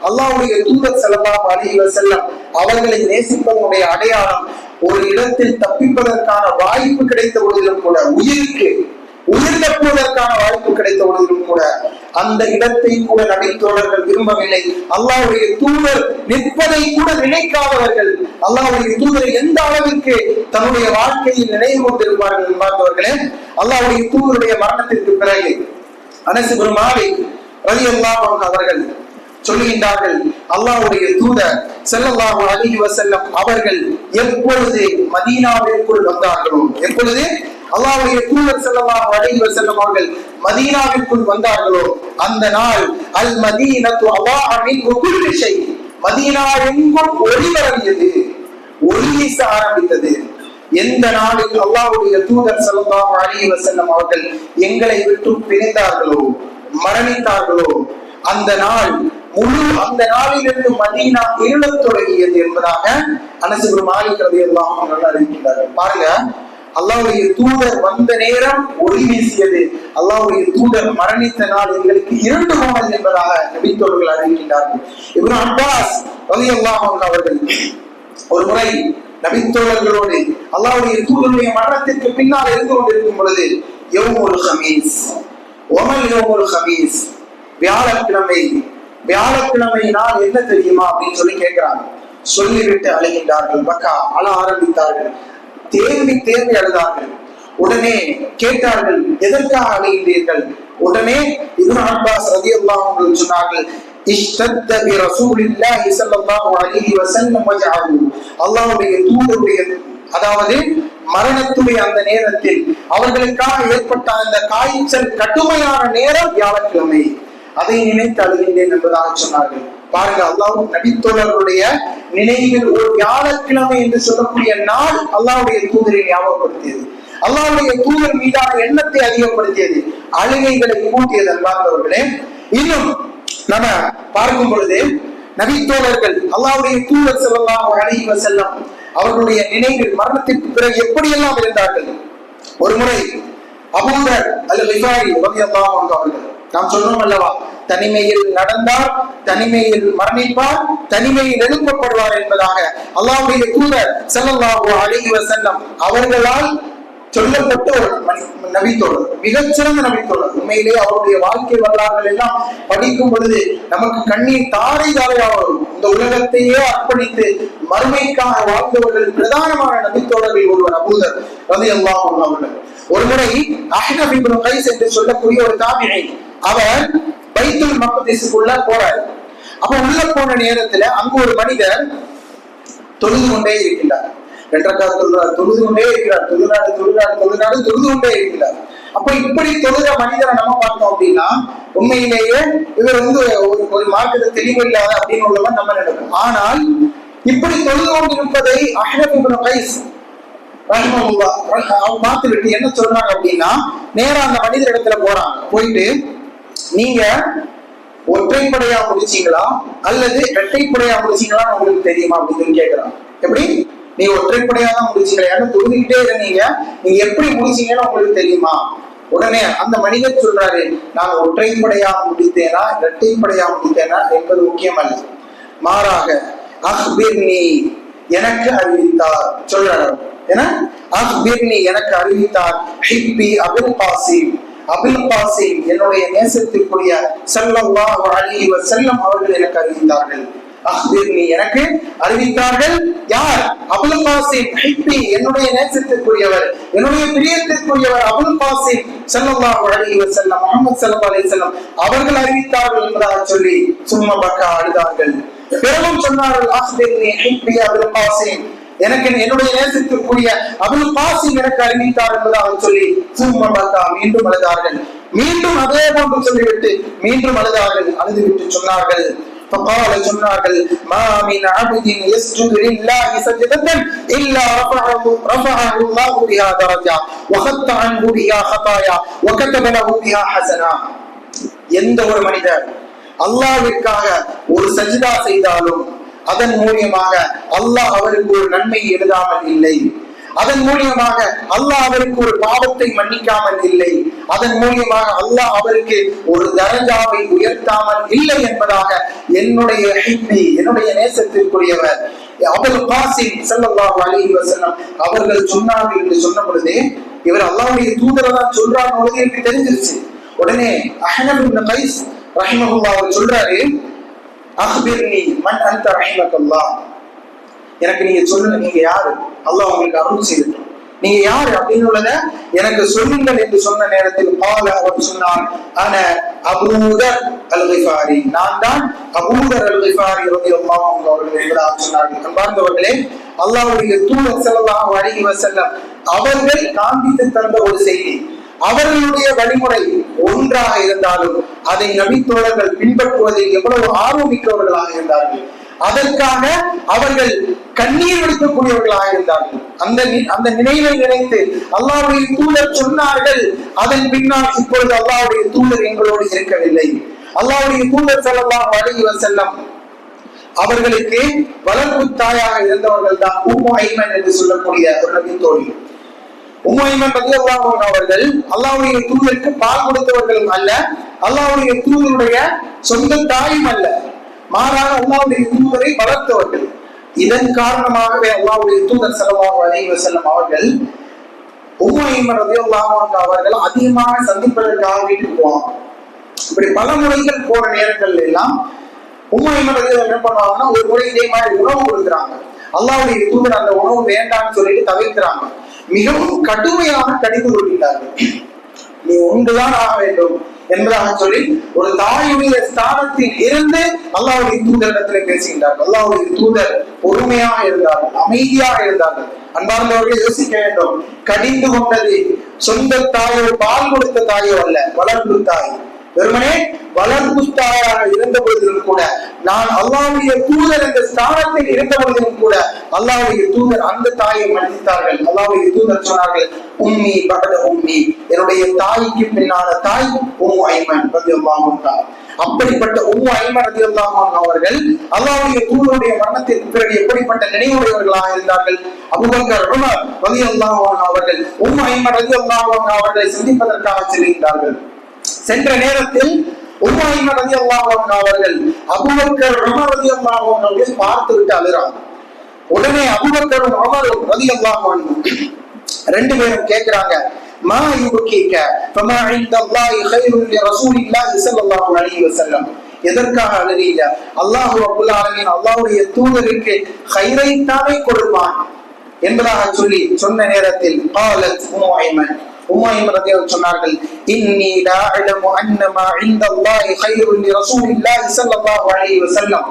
அல்லாஹ்வுடைய தூதர் ஸல்லல்லாஹு அலைஹி வஸல்லம் அவர்களை நேசிப்பதனுடைய அடையாளம், ஒரு இடத்தில் தப்பிப்பதற்கான வாய்ப்பு கிடைத்த பொழுதிலும் கூட, உயிர் தப்புவதற்கான வாய்ப்பு கிடைத்த பொழுதிலும் கூட அந்த இடத்தை கூட நபித்தோழர்கள் விரும்பவில்லை. அல்லாஹ்வுடைய தூதர் நிற்பதை கூட நினைக்காதவர்கள் அல்லாஹ்வுடைய தூதரை எந்த அளவிற்கு தன்னுடைய வாழ்க்கையில் நினைவு கொண்டிருப்பார்கள் என்பார்களே. அல்லாஹ்வுடைய தூதருடைய மரணத்திற்கு பிறகு அனஸ் இப்னு மாலிக் ரலியல்லாஹு அன்ஹு அவர்கள் சொல்லுகின்றார்கள், அல்லாஹ்வுடைய தூதர் ஸல்லல்லாஹு அலைஹி வஸல்லம் அவர்கள் எப்பொழுது மதீனாவிற்குள் வந்தார்களோ, எப்பொழுது அல்லாஹ்வுடைய தூதர் ஸல்லல்லாஹு அலைஹி வஸல்லம் அவர்கள் மதீனாவிற்குள் வந்தார்களோ அந்த நாள் அல் மதீனத்து அல்லாஹ் மின் குல்லி ஷை, மதீனா எங்கும் ஒளி பரவியது, ஒளி வீச ஆரம்பித்தது. எந்த நாளில் அல்லாஹ்வுடைய தூதர் ஸல்லல்லாஹு அலைஹி வஸல்லம் அவர்கள் எங்களை விட்டு பிரிந்தார்களோ, மரணித்தார்களோ, அந்த நாள் அந்த நாளிலிருந்து மதீனா இருளத் தொடங்கியது என்பதாக அனஸ் இப்னு மாலிக் ரலியல்லாஹு அன்ஹு அறிவிக்கிறார்கள். பாருங்க, அல்லாஹ்வுடைய தூதர் வந்த நேரம் ஒளி வீசியது, அல்லாஹ்வுடைய தூதர் மரணித்த நாள் எங்களுக்கு இருண்டு போனது என்பதாக நபித்தோழர்கள் அறிவிக்கின்றார்கள். இப்னு அப்பாஸ் ரலியல்லாஹு அன்ஹு அவர்கள் ஒரு முறை நபித்தோழர்களோடு அல்லாஹ்வுடைய தூதருடைய மரணத்திற்கு பின்னால் இருந்து கொண்டிருக்கும் பொழுது, யௌமுல் ஹமீஸ் ஒமல் யௌமுல் ஹமீஸ், வியாழக்கிழமை நாள் என்ன தெரியுமா அப்படின்னு சொல்லி கேட்கிறாங்க. சொல்லிவிட்டு அழுகின்றார்கள், பக்கா அழ ஆரம்பித்தார்கள், தேம்பி அழுதார்கள். உடனே கேட்டார்கள், எதற்காக அழுகின்றீர்கள்? உடனே இப்னு அப்பாஸ் ரலியல்லாஹு அன்ஹு சொன்னார்கள், இஷ்தத்த பி ரசூலில்லாஹி ஸல்லல்லாஹு அலைஹி வஸல்லம் வஜஅஹு, அல்லாஹ்வுடைய தூதருடைய, அதாவது மரணத்துடைய அந்த நேரத்தில் அவர்களுக்காக ஏற்பட்ட அந்த காய்ச்சல் கடுமையான நேரம் வியாழக்கிழமை, அதை நினைத்து அழுகின்றேன் என்பதாக சொன்னார்கள். பாருங்க, அல்லாஹ் நபித்தோழர்களுடைய நினைவில் ஒரு வியாழக்கிழமை என்று சொல்லக்கூடிய நாள் அல்லாஹ்வுடைய தூதரை ஞாபகப்படுத்தியது, அல்லாஹ்வுடைய தூதர் மீதான எண்ணத்தை அதிகப்படுத்தியது, அழுகைகளை கூட்டியது. அன்பார்ந்தவர்களே, இன்னும் நம்ம பார்க்கும் பொழுது நபித்தோழர்கள் அல்லாஹ்வுடைய தூதர் ஸல்லல்லாஹு அலைஹி வஸல்லம் அவர்களுடைய நினைவில் மரணத்திற்கு பிறகு எப்படியெல்லாம் இருந்தார்கள். ஒரு முறை அபூ தர் அல்-கிஃபாரி ரலியல்லாஹு அன்ஹு அவர்கள், நாம் சொன்னோம் அல்லவா, தனிமையில் நடந்தார், தனிமையில் மரணிப்பார், தனிமையில் எழுப்பப்படுவார் என்பதாக அல்லாஹ்வுடைய தூதர் ஸல்லல்லாஹு அலைஹி வஸல்லம் அவர்களால் சொல்லப்பட்ட ஒரு நபித்தோழர், மிகச்சிறந்த நபித்தோழர். உண்மையிலேயே அவருடைய வாழ்க்கை வரலாறுகள் எல்லாம் படிக்கும் பொழுது நமக்கு கண்ணீர் தாரை தாரையாக வரும். இந்த உலகத்தையே அர்ப்பணித்து மறுமைக்காக வாழ்ந்தவர்கள் பிரதானமான நபித்தோழர்கள் ஒருவர் அபூ தர் ரலியல்லாஹு அன்ஹு அவர்கள். ஒரு முறை அஹ்னஃப் இப்னு கைஸ் என்று சொல்லக்கூடிய ஒரு தாபிஈ, அவர் பைத்துல் மக்திஸுக்குள்ள போறார். அப்ப உள்ள போன நேரத்துல அங்கு ஒரு மனிதர் தொழுது கொண்டே இருக்கின்றார். தொழுது கொண்டே இருக்கிறார், தொழுது கொண்டே இருக்கிறார். அப்ப இப்படி தொழுத மனிதரை நம்ம பார்த்தோம் அப்படின்னா உண்மையிலேயே இவர் ஒரு மார்க்கத்தை தெளிவில்லாத அப்படின்னு உள்ளவன் நம்ம நினைப்போம். ஆனால் இப்படி தொழுது கொண்டிருப்பதை அஹ்னஃப் இப்னு கைஸ் ரஹ்மத்துல்லாஹ் அவங்க பார்த்து விட்டு என்ன சொல்றாங்க அப்படின்னா, நேரா அந்த மனிதர் இடத்துல போறாங்க. போயிட்டு, நீங்க ஒற்றைப்படையா முடிச்சீங்களா அல்லது இரட்டைப்படையா முடிச்சீங்களான்னு உங்களுக்கு தெரியுமா அப்படின்னு கேட்கிறான். எப்படி, நீ ஒற்றைப்படையா தான் முடிச்சீங்களா? ஏன்னா தொழுதுகிட்டே இருந்தீங்க, நீங்க எப்படி முடிச்சீங்கன்னு உங்களுக்கு தெரியுமா? உடனே அந்த மனிதர் சொல்றாரு, நான் ஒற்றைப்படையா முடித்தேனா இரட்டைப்படையா முடித்தேனா என்பது முக்கியமல்ல, மாறாக அக்பிர்னி எனக்கு அறிவித்தார் சொல்றார். ஏன்னா அக்பிர்னி எனக்கு அறிவித்தார், ஹிப்பி அபுல் காசிம், அபுல் காசிம் என்னுடைய நேசத்திற்குரிய ஸல்லல்லாஹு அலைஹி வஸல்லம் அவர்கள் எனக்கு அறிவித்தார்கள். அக்பிர்னி எனக்கு அறிவித்தார்கள். யார்? அபுல் காசிம் ஹிப்பி, என்னுடைய நேசத்திற்குரியவர், என்னுடைய பிரியத்திற்குரியவர் அபுல் காசிம் ஸல்லல்லாஹு அலைஹி வஸல்லம், முஹம்மது ஸல்லல்லாஹு அலைஹி வஸல்லம் அவர்கள் அறிவித்தார்கள் என்பதாக சொல்லி சும்மா பக்கா அழுதார்கள். பிறகும் சொன்னார்கள், அக்பிர்னி ஹிப்பி அபுல் காசிம், எனக்கு என்னுடைய நேசத்திற்குரிய அபுல் காசிம் எனக்கு அறிவித்தார் என்பதாக சொல்லி சும்மா பக்கா மீண்டும் அழுதார்கள். மீண்டும் அதே போன்று சொல்லிவிட்டு மீண்டும் அழுதார்கள். அழுதுவிட்டு சொன்னார்கள், فقال சொன்னார்கள், ما من عبد يسجد لله سجدة الا رفعه الله بها درجة وخط عنه بها خطايا وكتب له بها حسنة. எந்த ஒரு மனிதர் அல்லாஹ்விற்காக ஒரு சஜ்தா செய்தாலும் அதன் மூலமாக அல்லாஹ் அவருக்கு ஒரு நன்மை எழுதாமல் இல்லை, அதன் மூலியமாக அல்லாஹ் அவருக்கு ஒரு பாவத்தை மன்னிக்காமல் இல்லை, அதன் மூலியமாக அல்லாஹ் அவருக்கு ஒரு தரஜாவை உயர்த்தாமல் இல்லை என்பதாக என்னுடைய ஹிப்பி, என்னுடைய நேசத்திற்குரியவர் அபுல் காசிம் ஸல்லல்லாஹு அலைஹி வஸல்லம் அவர்கள் சொன்னார்கள் என்று சொன்ன பொழுதே இவர் அல்லாஹ்வுடைய தூதரை தான் சொல்றாங்க எனக்கு தெரிஞ்சிருச்சு. உடனே அஹ்னப் இப்னு கைஸ் ரஹிமஹுல்லாஹ் அவர் சொல்றாரு, அக்பிர்னி மன் அன்த ரஹிமக்கல்லாஹ், எனக்கு நீங்க சொல்லுங்க, நீங்க யாரு, அல்லாஹ் உங்களுக்கு அருள் செய்யட்டும், நீங்க யாரு அப்படின்னு எனக்கு சொல்லுங்கள் என்று சொன்ன நேரத்தில் அவர் சொன்னார், அன அபூதர் அல் கிஃபாரி, நான் தான் அபூதர் அல் கிஃபாரி ரலியல்லாஹு அன்ஹு அவர்கள் என்பதாக சொன்னார்கள். அன்பார்ந்தவர்களே, அல்லாஹ்வுடைய தூதர் ஸல்லல்லாஹு அலைஹி வஸல்லம் அவர்கள் காண்பித்து தந்த ஒரு செய்தி, அவர்களுடைய வழிமுறை ஒன்றாக இருந்தாலும் அதை நபித்தோழர்கள் பின்பற்றுவதில் எவ்வளவு ஆர்வமிக்கவர்களாக இருந்தார்கள், அதற்காக அவர்கள் கண்ணீர் வடிக்கக்கூடியவர்களாக இருந்தார்கள். அந்த நினைவை நினைத்து அல்லாஹ்வுடைய தூதர் சொன்னார்கள். அதன் பின்னால் இப்பொழுது அல்லாஹ்வுடைய தூதர் எங்களோடு இருக்கவில்லை. அல்லாஹ்வுடைய தூதர் ஸல்லல்லாஹு அலைஹி வஸல்லம் அவர்களுக்கு வளர்ப்பு தாயாக இருந்தவர்கள் தான் உம்மு ஐமன் என்று சொல்லக்கூடிய ஒரு நபி தோழி. உம்மு ஐமன் ரலியல்லாஹு அன்ஹா அவர்கள் அல்லாஹ்வுடைய தூதருக்கு பால் கொடுத்தவர்களும் அல்ல, அல்லாஹ்வுடைய தூதருடைய சொந்த தாயும் அல்ல, மாறாக அல்லாஹ்வுடைய தூதரை வளர்த்தவர்கள். இதன் காரணமாகவே அல்லாஹ்வுடைய தூதர் ஸல்லல்லாஹு அலைஹி வஸல்லம் அவர்கள் உம்மு ஐமன் ரலியல்லாஹு அன்ஹா அவர்கள் அதிகமாக சந்திப்பதற்காக வீட்டுக்கு போவாங்க. இப்படி பல முறைகள் போற நேரங்கள்ல எல்லாம் உம்மு ஐமன் ரலியல்லாஹு என்ன பண்ணுவாங்கன்னா, ஒரு முறை இதே மாதிரி உணவு கொடுக்குறாங்க. அல்லாஹ்வுடைய தூதர் அந்த உணவு வேண்டாம்னு சொல்லிட்டு தவிர்க்கிறாங்க. மிகவும் கடுமையான கடிந்து கொள்கிறார்கள், நீ ஒன்றுதான் ஆக வேண்டும் என்பதாக சொல்லி ஒரு தாயுடைய ஸ்தானத்தில் இருந்து அல்லாஹ்வுடைய தூதரிடத்திலே பேசுகின்றார்கள். அல்லாஹ்வுடைய தூதர் பொறுமையாக இருந்தார்கள், அமைதியாக இருந்தார்கள். அன்பார்ந்தவர்கள் யோசிக்க வேண்டும், கடிந்து கொண்டது சொந்த தாயோ பால் கொடுத்த தாயோ அல்ல, வளர்ப்பு தாய். வெறுமனே வளர்ப்பு தாயாக இருந்த பொழுதிலும் கூட, நான் அல்லாஹ்வுடைய தூதர் என்ற ஸ்தானத்தில் இருந்த பொழுதிலும் கூட அல்லாஹ்வுடைய தூதர் அந்த தாயை மன்னித்தார்கள். அல்லாஹ்வுடைய தூதர் சொன்னார்கள், உம்மி பகத உம்மி, என்னுடைய தாய்க்கு பின்னான தாய் உம்மு ஐமன் ரலியல்லாஹு அன்ஹா. அப்படிப்பட்ட உம்மு ஐமன் ரலியல்லாஹு அன்ஹா அவர்கள் அல்லாஹ்வுடைய தூதருடைய மரணத்திற்கு பிறகு எப்படிப்பட்ட நினைவுடையவர்களாக இருந்தார்கள். அபூபக்கர் உமர் ரலியல்லாஹு அன்ஹு அவர்கள் உம்மு ஐமன் ரலியல்லாஹு அன்ஹா அவர்களை சந்திப்பதற்காக செல்கின்றார்கள். சென்ற நேரத்தில் உம்மு ஐமன் ரலியல்லாஹு அன்ஹா அவர்கள் அபூபக்கர் உமர் ரலியல்லாஹு அன்ஹு அவர்களை பார்த்து விட்டு அழுறாங்க. உடனே அபூபக்கர் உமர் ரலியல்லாஹு அன்ஹு ரெண்டு பேரும் கேட்கிறாங்க, மா யுபகீக ஃபமா இன்தல்லாஹி கைருல் லிரசூலில்லாஹி ஸல்லல்லாஹு அலைஹி வஸல்லம், எதற்காக அழுறீங்க? அல்லாஹ் ரப்பல் ஆலமீன் அல்லாஹ்வுடைய தூதருக்கு கைரை தானே கொடுப்பான் என்பதாக சொல்லி சொன்ன நேரத்தில் قالت உம்மு ஐமன் ரலியல்லாஹு சொன்னார்கள், இன்னி லா அலமு அன்ன மா இன்தல்லாஹி கைருல் லிரசூலில்லாஹி ஸல்லல்லாஹு அலைஹி வஸல்லம்,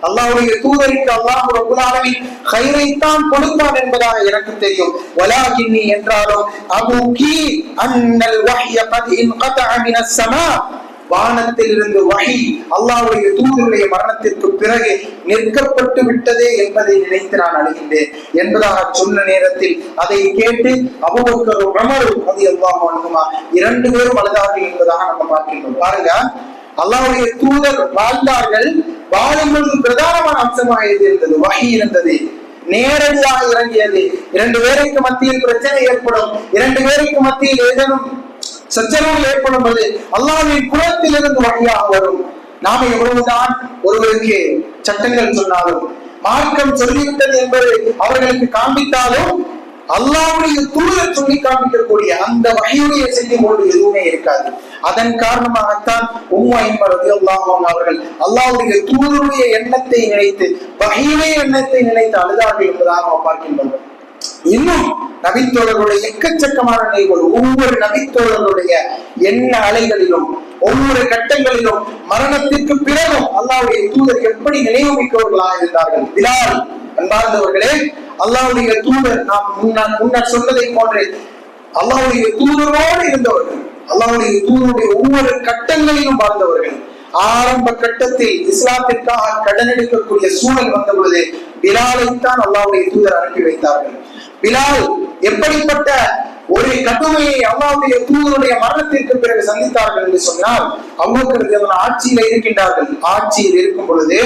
அல்லாஹ்வுடைய தூதருக்கு அல்லாஹ் ரப்பல் ஆலமீன் கைரைத்தான் கொடுப்பான் என்பதாக எனக்கு தெரியும். வலாகின்னி என்றாலும் அபூகி அன்னல் வஹ்ய கத் இன்கதஅ மினஸ் ஸமா, வானத்தில் இருந்து வஹி அல்லாஹ்வுடைய தூதருடைய மரணத்திற்கு பிறகு நிற்கப்பட்டு விட்டதே என்பதை நினைத்து நான் அழுகின்றேன் என்பதாக சொன்ன நேரத்தில் அதை கேட்டு அபூபக்கர் உமர் ரலியல்லாஹு அன்ஹுமா இரண்டு பேரும் அழுதார்கள் என்பதாக நம்ம பார்க்கின்றோம். பாருங்க, அல்லாஹ்வுடைய தூதர் வாழ்ந்தார்கள், வாழும்பொழுது பிரதானமான அம்சமாக இருந்தது வஹி இருந்தது, நேரடியாக இறங்கியது. இரண்டு பேருக்கு மத்தியில் பிரச்சனை ஏற்படும், இரண்டு பேருக்கு மத்தியில் ஏதேனும் சச்சரவுகள் ஏற்படும் போது அல்லாஹ்வின் புறத்திலிருந்து வழியாக வரும். நாம எவ்வளவுதான் ஒருவருக்கு சட்டங்கள் சொன்னாலும், மார்க்கம் சொல்லிவிட்டது என்பதை அவர்களுக்கு காண்பித்தாலும், அல்லாஹ்வுடைய தூதர் சொல்லி காண்பிக்கக்கூடிய அந்த வகையுடைய செய்தி போன்று எதுவுமே இருக்காது. அதன் காரணமாகத்தான் அவர்கள் அல்லாஹ்வுடைய தூதருடைய எண்ணத்தை நினைத்து, வகையுடைய எண்ணத்தை நினைத்து அழுதார்கள் என்பதாக நாம் பார்க்கின்றோம். இன்னும் நபித்தோழர்களுடைய எக்கச்சக்கமான நிலைகள், ஒவ்வொரு நபித்தோழர்களுடைய எண்ண அலைகளிலும் ஒவ்வொரு கட்டங்களிலும் மரணத்திற்கு பிறகும் அல்லாஹ்வுடைய தூதர் எப்படி நினைவு மிக்கவர்களாக இருந்தார்கள். பிலால், அன்பார்ந்தவர்களே, அல்லாஹ்வுடைய தூதர் நாம் முன்னர் சொன்னதை போன்று அல்லாஹ்வுடைய தூதரோடு இருந்தவர்கள், அல்லாஹ்வுடைய தூதருடைய ஒவ்வொரு கட்டங்களிலும் வாழ்ந்தவர்கள். ஆரம்ப கட்டத்தில் இஸ்லாத்திற்காக கடன் எடுக்கக்கூடிய சூழல் வந்த பொழுது பிலாலைத்தான் அல்லாஹ்வுடைய தூதர் அனுப்பி வைத்தார்கள். பிலால் எப்படிப்பட்ட ஒரு கடுமையை அல்லாஹ்வுடைய தூதருடைய மரணத்திற்கு பிறகு சந்தித்தார்கள் என்று சொன்னால், அபூபக்கர் ஆட்சியில இருக்கின்றார்கள். ஆட்சியில் இருக்கும் பொழுது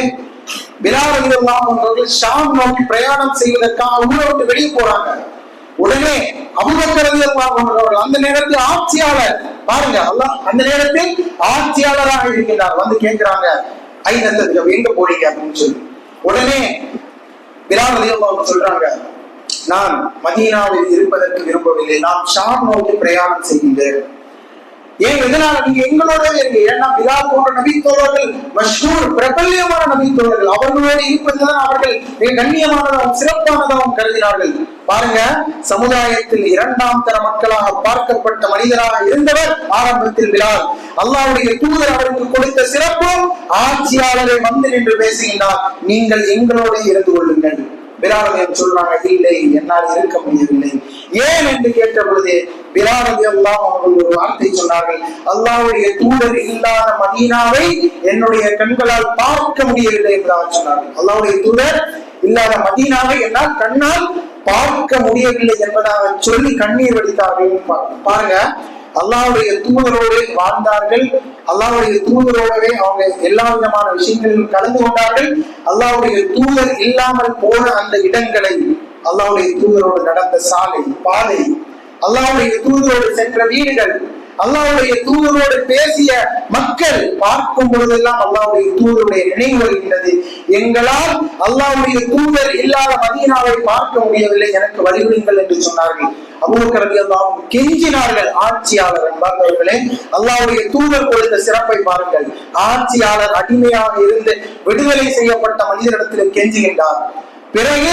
பிலால் ரலியல்லாஹு அன்ஹு அவர்கள் ஷாம் நோக்கி பிரயாணம் செய்வதற்காக ஊரை விட்டு வெளியே போறாங்க. உடனே அபூபக்கர் ரலியல்லாஹு அன்ஹு அவர்கள் அந்த நேரத்தில் ஆட்சியாளர், பாருங்க, அல்லாஹ் அந்த நேரத்தில் ஆட்சியாளராக இருக்கின்றார். வந்து கேட்கிறாங்க, எங்க போறீங்க அப்படின்னு சொல்லி. உடனே பிலால் ரலியல்லாஹு அன்ஹு சொல்றாங்க, நான் மதீனாவில் இருப்பதற்கு விரும்பவில்லை, நான் ஷாம் நோக்கி பிரயாணம் செய்கின்றேன். ஏன், எதனால நீங்க எங்களோட இருக்கு? ஏன்னா பிலால் போன்ற நபித்தோழர்கள் மஷ்ஹூர் பிரபல்யமான நபித்தோழர்கள், அவர்களோடு இருப்பதுதான் அவர்கள் மிக கண்ணியமானதாகவும் சிறப்பானதாகவும் கருதினார்கள். பாருங்க, சமுதாயத்தில் இரண்டாம் தர மக்களாக பார்க்கப்பட்ட மனிதராக இருந்தவர் ஆரம்பத்தில் பிலால். அல்லாஹ்வுடைய தூதர் அவருக்கு கொடுத்த சிறப்பும், ஆட்சியாளரை வந்து நின்று பேசுகின்றார், நீங்கள் எங்களோட இருந்து கொள்ளுங்கள். பிலால் சொல்றாங்க, இல்லை, என்னால் இருக்க முடியவில்லை. ஏன் என்று கேட்ட பொழுது பிலால் ரலியல்லாஹு அன்ஹு ஒரு வார்த்தை சொன்னார்கள், அல்லாஹ்வுடைய தூதர் இல்லாத மதீனாவை என்னுடைய கண்களால் பார்க்க முடியவில்லை என்பதாக சொன்னார்கள். அல்லாஹ்வுடைய தூதர் இல்லாத மதீனாவை என்னால் கண்ணால் பார்க்க முடியவில்லை என்பதாக சொல்லி கண்ணீர் வடித்தார்கள். பாருங்க, அல்லாஹ்வுடைய தூதரோடு வாழ்ந்தார்கள், அல்லாஹ்வுடைய தூதரோடவே அவங்க எல்லா விதமான விஷயங்களிலும் கலந்து கொண்டார்கள். அல்லாஹ்வுடைய தூதர் இல்லாமல் போன அந்த இடங்களை, அல்லாஹ்வுடைய தூதரோடு நடந்த சாலை பாதை, அல்லாஹ்வுடைய தூதரோடு சென்ற வீடுகள், அல்லாஹ்வுடைய தூதரோடு பேசிய மக்கள் பார்க்கும் பொழுதெல்லாம் அல்லாஹ்வுடைய தூதருடைய நினைவு வருகின்றது. எங்களால் அல்லாஹ்வுடைய தூதர் இல்லாத மதீனாவை பார்க்க முடியவில்லை, எனக்கு வழிவிடுங்கள் என்று சொன்னார்கள். அபூபக்கர் ரலியல்லாஹு அன்ஹு கெஞ்சினார்கள். ஆட்சியாளர் என்பவர்களே, அல்லாஹ்வுடைய தூதர் கொடுத்த சிறப்பை பாருங்கள். ஆட்சியாளர் அடிமையாக இருந்து விடுதலை செய்யப்பட்ட மனிதரிடத்தில் கெஞ்சுகின்றார். பிறகு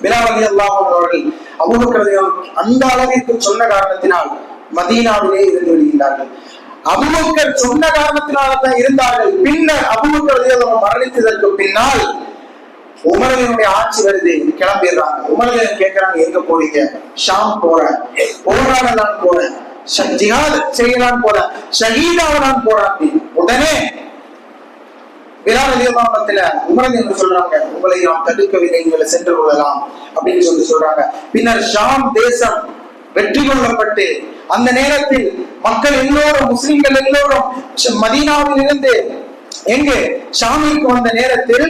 பிலால் ரலியல்லாஹு அன்ஹு அவர்கள் அபூபக்கர் ரலியல்லாஹு அன்ஹு அந்த அளவிற்கு சொன்ன காரணத்தினால் மதீனாவிலே இருந்து விடுகின்றார்கள். அபூபக்கர் சொன்ன காரணத்தினால்தான் இருந்தார்கள். பின்னர் அபூபக்கர் ரலியல்லாஹு அன்ஹு மரணித்ததற்கு பின்னால் உமரினுடைய ஆட்சி வருது, கிளம்பிடுறாங்க. உமர் கேட்கிறாங்க, எங்க போறீங்க? ஷாம் போறேன், போராடலாம் போறேன், ஜிஹாத் செய்யலாம் போறேன், ஷஹீதாவலாம் போறேன். உடனே பிலால் ரலியல்லாஹு அன்ஹு உமர் என்று சொல்றாங்க, உங்களை நாம் தடுக்கவில்லை, உங்களை சென்று கொள்ளலாம் அப்படின்னு சொல்றாங்க. பின்னர் ஷாம் தேசம் வெற்றி கொள்ளப்பட்டு அந்த நேரத்தில் மக்கள் எல்லோரும், முஸ்லிம்கள் எல்லோரும் மதீனாவில் இருந்து எங்கே ஷாமிற்கு வந்த நேரத்தில்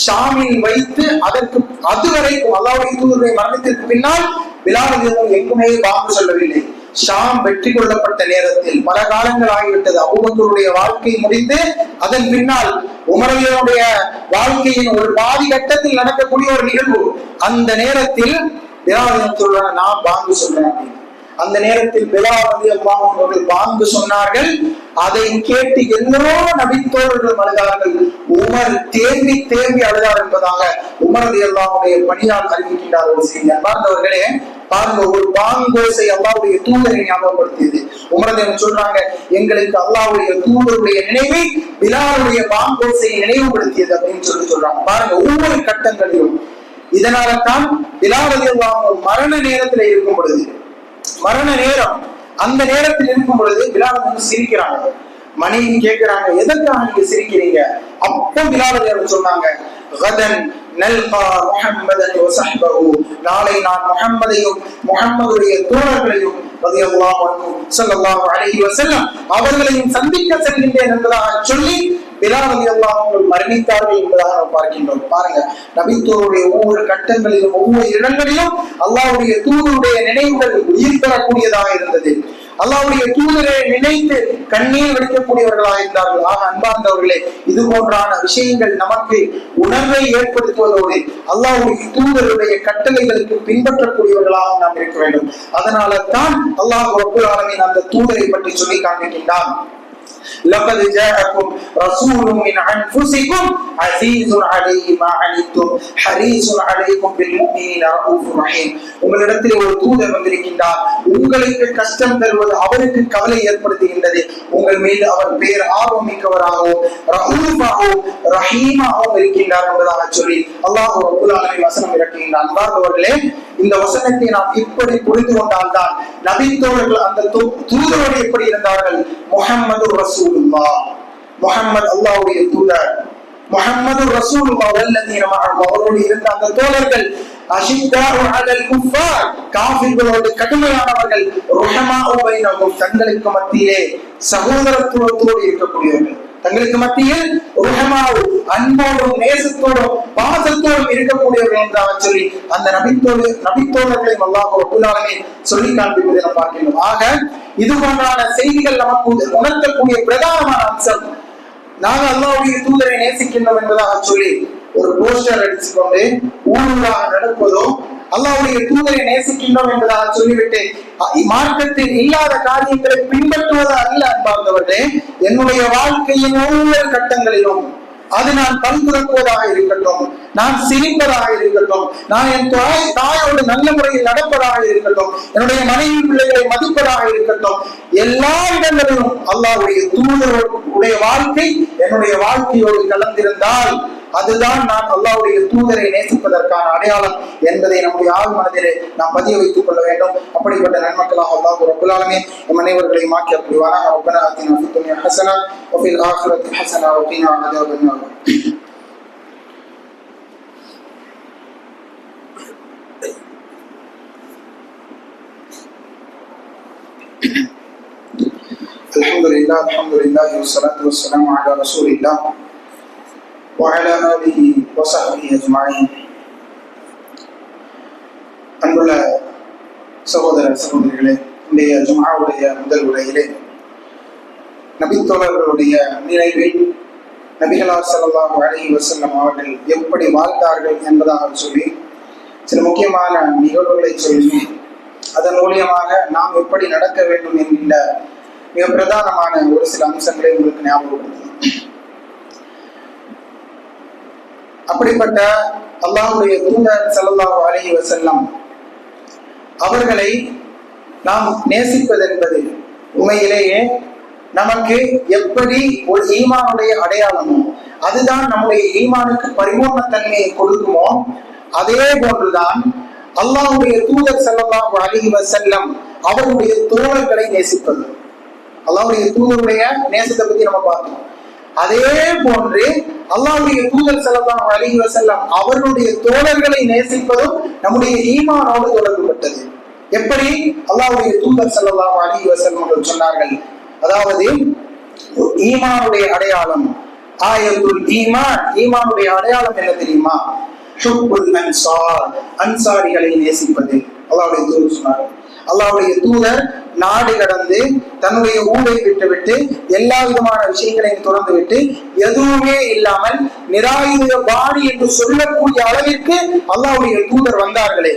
ஷாமில் வைத்து அதற்கு அதுவரைக்கும் அல்லாஹ்வுடைய தூதருடைய மரணத்திற்கு பின்னால் பிலால் ரலியல்லாஹு அன்ஹு எங்குமே வாக்கு சொல்லவில்லை. ஷாம் வெற்றி கொள்ளப்பட்ட நேரத்தில் பல காலங்கள் ஆகிவிட்டது. அபூபக்கருடைய வாழ்க்கை முடிந்து அதன் பின்னால் உமருடைய வாழ்க்கையின் ஒரு பாதி கட்டத்தில் நடக்கக்கூடிய ஒரு நிகழ்வு. அந்த நேரத்தில் பிலால் ரலியல்லாஹு அன்ஹு சொல்றாங்க, நான் பாங்கு சொல்றேன். அந்த நேரத்தில் பிலால் ரலியல்லாஹு அன்ஹு அவர்கள் பாங்கு சொன்னார்கள். அதை கேட்டு எல்லோரோ நபித்தோழர்கள் அழுதார்கள். உமர் தேம்பி தேம்பி அழுதார் என்பதாக உமர் ரலியல்லாஹு அன்ஹுடைய பணியால் அறிவிக்கின்றார்கள். அன்பார்ந்தவர்களே, பாருங்க, ஒரு பாங்கோசை அல்லாஹ்வுடைய தூதரை ஞாபகப்படுத்தியது. உமர் ரலியல்லாஹு அன்ஹு சொல்றாங்க, எங்களுக்கு அல்லாஹ்வுடைய தூதருடைய நினைவை பிலாலுடைய பாங்கோசையை நினைவுபடுத்தியது அப்படின்னு சொல்றாங்க. பாருங்க, ஒவ்வொரு கட்டங்களிலும். இதனால தான் பிலால் ரலியல்லாஹு அன்ஹு மரண நேரத்தில் இருக்கும் பொழுது, மரண நேரம் அந்த நேரத்தில் இருக்கும் பொழுது பிலால் வந்து சிரிக்கிறாங்க. மனைவி கேட்கிறாங்க, எதற்காக நீங்க சிரிக்கிறீங்க? அப்போ பிலால் ரலியல்லாஹு அன்ஹு சொன்னாங்க, கதன் நல்கா முஹம்மதன் வ ஸஹ்பஹு, நாளை நான் முஹம்மதையும் முஹம்மதுடைய தோழர்களையும் ரலியல்லாஹு அன்ஹு ஸல்லல்லாஹு அலைஹி வஸல்லம் அவர்களையும் சந்திக்க செல்கின்றேன் என்பதாக சொல்லி பிலால் ரலியல்லாஹு அன்ஹு மரணித்தார்கள் என்பதாக நாம் பார்க்கின்றோம். பாருங்க, நபித்தோருடைய ஒவ்வொரு கட்டங்களிலும் ஒவ்வொரு இடங்களிலும் அல்லாஹ்வுடைய தூதருடைய நினைவுகள் உயிர் பெறக்கூடியதாக இருந்தது. அல்லாஹ்வுடைய தூதரை நினைத்து கண்ணீர் வடிக்கக்கூடியவர்களாக இருந்தார்கள். ஆக அன்பார்ந்தவர்களே, இது போன்றான விஷயங்கள் நமக்கு உணர்வை ஏற்படுத்துவதோடு அல்லாஹ்வுடைய தூதருடைய கட்டளைகளுக்கு பின்பற்றக்கூடியவர்களாக நாம் இருக்க வேண்டும். அதனால தான் அல்லாஹ் ரப்பல் ஆலமீன் அந்த தூதரை பற்றி சொல்லி காண்பிக்கின்றான். لقد جاءكم رسول من انفسكم عزيز عليه ما عنتم حريص عليكم بالمؤمنين رؤوف رحيم. உங்களிடத்தில் ஒரு தூதர் வந்திருக்கின்றார், உங்களுக்கு கஷ்டம் தருவது அவருக்கு கவலை ஏற்படுத்துகின்றது, உங்கள் மீது அவர் பேர் ஆர்வம் மிக்கவராகவும் ரஹூஃபாகவும் ரஹீமாகவும் இருக்கின்றார் என்பதாக சொல்லி அல்லாஹ் ரப்பல் ஆலமீன் வசனம் இறக்குகின்றார். அன்பார்ந்தவர்களே, இந்த வசனத்தை நாம் இப்படி புரிந்து கொண்டால்தான் நபித்தோழர்கள் அந்த தூதரோடு எப்படி இருந்தார்கள். முஹம்மது ரசூலுல்லாஹ், முஹம்மது அல்லாஹ்வுடைய தூதர், முஹம்மது ரசூலுல்லாஹ் வல்லதீன மஅஹு, அவரோடு இருந்த அந்த தோழர்கள் அஷித்தாஉ அலல் குஃபார், காஃபிர்களோடு கடுமையானவர்கள், ருஹமாஉ பைனஹும், தங்களுக்கு மத்தியிலே சகோதரத்துவத்தோடு இருக்கக்கூடியவர்கள், தங்களுக்கு மத்தியில் அன்போடும் நேசத்தோடும் பாசத்தோடும் இருக்கக்கூடியவர்கள் என்றாக சொல்லி அந்த நபித்தோழர்களையும் அல்லாஹ் ரப்பல் ஆலமீன் சொல்லி காண்பிப்பதை நாம் பார்க்கிறோம். ஆக இது போன்றான செய்திகள் நமக்கு உணர்த்தக்கூடிய பிரதானமான அம்சம், நாங்கள் அல்லாஹ்வுடைய தூதரை நேசிக்கின்றோம் என்பதாக சொல்லி ஒரு போஸ்டர் அடிச்சுக்கொண்டு ஊராக நடப்பதோ, அல்லாஹ்வுடைய தூதரை நேசிக்கின்றோம் என்பதாக சொல்லிவிட்டு மார்க்கத்தில் இல்லாத காரியங்களை பின்பற்றுவது அல்ல. அன்பார்ந்தவர்களே, என்னுடைய வாழ்க்கையின் ஒவ்வொரு கட்டங்களிலும் அது நான் பல்குறக்குவதாக இருக்கட்டும், நான் சிரிப்பதாக இருக்கட்டும், நான் என் தாயோடு நல்ல முறையில் நடப்பதாக இருக்கட்டும், என்னுடைய மனைவி பிள்ளைகளை மதிப்பதாக இருக்கட்டும், எல்லா இடங்களிலும் அல்லாஹ்வுடைய தூதருடைய வாழ்க்கை என்னுடைய வாழ்க்கையோடு கலந்திருந்தால் அதுதான் நான் அல்லாஹ்வுடைய தூதரை நேசிப்பதற்கான அடையாளம் என்பதை நம்முடைய ஆள் மனதிலே நாம் பதிய வைத்துக் கொள்ள வேண்டும். அப்படிப்பட்ட நன்மக்களாக அல்லாஹ் ரப்பல் ஆலமீன் நம் அனைவர்களையும் ஆக்கி அருள்வானாக. ரப்பனா ஆத்தினா ஃபித் துன்யா ஹஸனா வ ஃபில் ஆখিরাতি ஹஸனா வ கினா அஸாபன் நார். அல்ஹம்துலில்லாஹ் வஸ்ஸலாத்து வஸ்ஸலாமு அலா ரசூலில்லாஹ் وعلى آله وصحبه أجمعين. அன்புள்ள சகோதர சகோதரிகளே, இன்றைய ஜும்ஆவுடைய முதல் உரையிலே நபித்தோழர்களுடைய நினைவில் நபிகளார் ஸல்லல்லாஹு அலைஹி வஸல்லம் அவர்கள் எப்படி வாழ்ந்தார்கள் என்பதாக சொல்லி சில முக்கியமான நிகழ்வுகளை சொல்லி அதன் மூலியமாக நாம் எப்படி நடக்க வேண்டும் என்கின்ற மிக பிரதானமான ஒரு சில அம்சங்களை உங்களுக்கு ஞாபகப்படுத்தும். அப்படிப்பட்ட அல்லாஹ்வுடைய தூதர் ஸல்லல்லாஹு அலைஹி வஸல்லம் அவர்களை நாம் நேசிப்பது என்பது உண்மையிலேயே நமக்கு எப்படி ஒரு ஈமானுடைய அடையாளமோ, அதுதான் நம்முடைய ஈமானுக்கு பரிபூர்ண தன்மையை கொடுக்குமோ, அதே போன்றுதான் அல்லாஹ்வுடைய தூதர் ஸல்லல்லாஹு அலைஹி வஸல்லம் அவருடைய தோழர்களை நேசிப்பது. அல்லாஹ்வுடைய தூதருடைய நேசத்தை பத்தி நம்ம பார்த்தோம். அதே போன்று அல்லாஹ்வுடைய தூதர் ஸல்லல்லாஹு அலைஹி வஸல்லம் அவர்களுடைய தோழர்களை நேசிப்பதும் நம்முடைய ஈமானோடு தொடர்புபட்டது. எப்படி அல்லாஹ்வுடைய தூதர் ஸல்லல்லாஹு அலைஹி வஸல்லம் அவர்கள் சொன்னார்கள், அதாவது ஈமானுடைய அடையாளம் ஆயத்துல் ஈமான், ஈமானுடைய அடையாளம் என்ன தெரியுமா? ஹுப்புல் அன்சார், அன்சாரிகளை நேசிப்பது. அல்லாஹ்வுடைய தூதர் சொன்னார்கள். அல்லாஹ்வுடைய தூதர் நாடு கடந்து தன்னுடைய ஊரை விட்டுவிட்டு எல்லா விதமான விஷயங்களையும் துறந்து விட்டு எதுவுமே இல்லாமல் நிராயுதபாணி என்று சொல்லக்கூடிய அளவிற்கு அல்லாஹ்வுடைய தூதர் வந்தார்களே,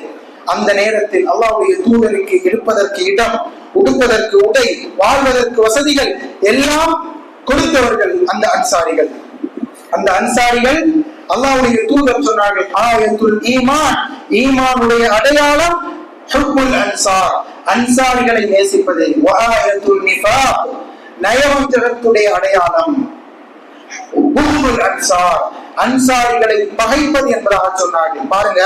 அந்த நேரத்தில் அல்லாஹ்வுடைய தூதருக்கு இருப்பதற்கு இடம், உடுப்பதற்கு உடை, வாழ்வதற்கு வசதிகள் எல்லாம் கொடுத்தவர்கள் அந்த அன்சாரிகள். அந்த அன்சாரிகள் அல்லாஹ்வுடைய தூதர் சொன்னார்கள், ஆயத்துல் ஈமான், ஈமானுடைய அடையாளம் ஹுப்புல் அன்சார், அன்சாரிகளை நேசிப்பது. வஆயத்துல் நிஃபாக், நயவஞ்சகத்துடைய அடையாளம் புகுதுல் அன்சார், அன்சாரிகளை பகைப்பது என்பதாக சொன்னார்கள். பாருங்க,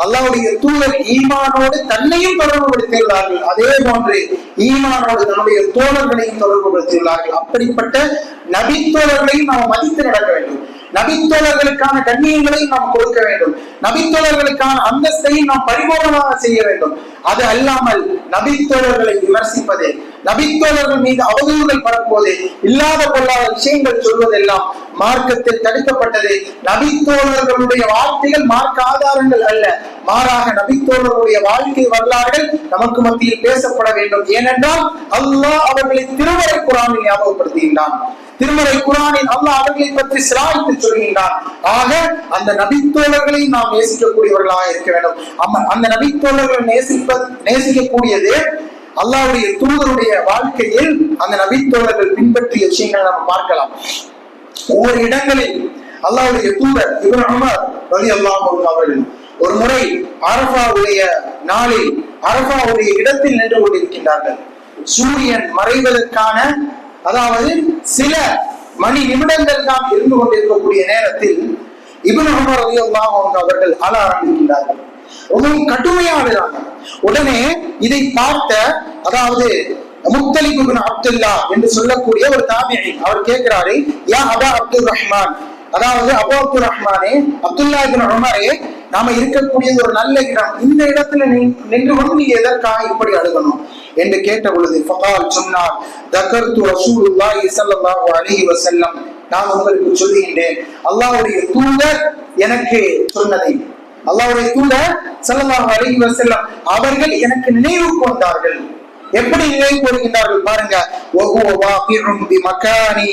அல்லாஹ்வுடைய தூதர் ஈமானோடு தன்னையும் தொடர்பு படுத்தியுள்ளார்கள், அதே போன்று ஈமானோடு தன்னுடைய தோழர்களையும் தொடர்பு படுத்தியுள்ளார்கள். அப்படிப்பட்ட நபித்தோழர்களையும் நாம் மதித்து நடக்க வேண்டும். நபித்தோழர்களுக்கான கண்ணியங்களையும் நாம் கொடுக்க வேண்டும். நபித்தோழர்களுக்கான அந்தஸ்தையும் நாம் பரிபூர்ணமாக செய்ய வேண்டும். அது அல்லாமல் நபித்தோழர்களை விமர்சிப்பதே, நபித்தோழர்கள் மீது அவதூறுகள் பரப்புவதே, இல்லாத பொல்லாத விஷயங்கள் சொல்வதெல்லாம் மார்க்கத்தில் தடுக்கப்பட்டது. நபித்தோழர்களுடைய வாழ்க்கைகள் மார்க்க ஆதாரங்கள் அல்ல, மாறாக நபித்தோழர்களுடைய வாழ்க்கை வரலாறுகள் நமக்கு மத்தியில் பேசப்பட வேண்டும். ஏனென்றால் அல்லாஹ் அவர்களை திருமறை குர்ஆனில் ஞாபகப்படுத்துகின்றான். திருமறை குர்ஆனில் அல்லாஹ் அவர்களை பற்றி சிலாய்த்து சொல்கின்றான். ஆக அந்த நபித்தோழர்களை நாம் நேசிக்கக்கூடியவர்களாக இருக்க வேண்டும். அந்த நபித்தோழர்களை நேசிக்கக்கூடியது அல்லாஹ்வுடைய தூதருடைய வாழ்க்கையில் அந்த நபித்தோழர்கள் பின்பற்றிய விஷயங்களை நம்ம பார்க்கலாம். ஒவ்வொரு இடங்களில் அல்லாஹ்வுடைய தூதர் இப்னு உமர் ரலியல்லாஹு அன்ஹு அவர்கள் ஒரு முறை அரஃபாவுடைய நாளில் அரஃபாவுடைய இடத்தில் நின்று கொண்டிருக்கின்றார்கள். சூரியன் மறைவதற்கான அதாவது சில மணி நிமிடங்கள் தான் இருந்து கொண்டிருக்கக்கூடிய நேரத்தில் இப்னு உமர் ரலியல்லாஹு அன்ஹு அவர்கள் அழ ஆரம்பிக்கின்றார்கள். ரொம்பவும் கடுமையாடுறாங்க. உடனே இதை பார்த்த அதாவது முத்தலிப் இப்னு அப்துல்லா என்று சொல்லக்கூடிய ஒரு தாபிஈ அவர் கேட்கிறாரு, யா அபா அப்துல் ரஹ்மான், அதாவது அபு அப்துல் ரஹ்மானே, அப்துல்லா இப்னு உமரே, நாம இருக்கக்கூடிய ஒரு நல்ல இடம், இந்த இடத்துல நின்று கொண்டு நீங்க எதற்காக இப்படி அழுகணும் என்று கேட்ட பொழுது ஃபகால் சொன்னார், தகர்து ரசூலுல்லாஹி ஸல்லல்லாஹு அலைஹி வஸல்லம், நான் உங்களுக்கு சொல்லுகின்றேன் அல்லாஹ்வுடைய தூதர் எனக்கு சொன்னதை. அல்லாஹ்வுடைய தூதர் ஸல்லல்லாஹு அலைஹி வஸல்லம் அவர்கள் எனக்கு நினைவுக்கு வந்தார்கள். எப்படி நினைவு கூறுகின்றார்கள் பாருங்க, வஹுவ வாகிஉன் பிமகானி,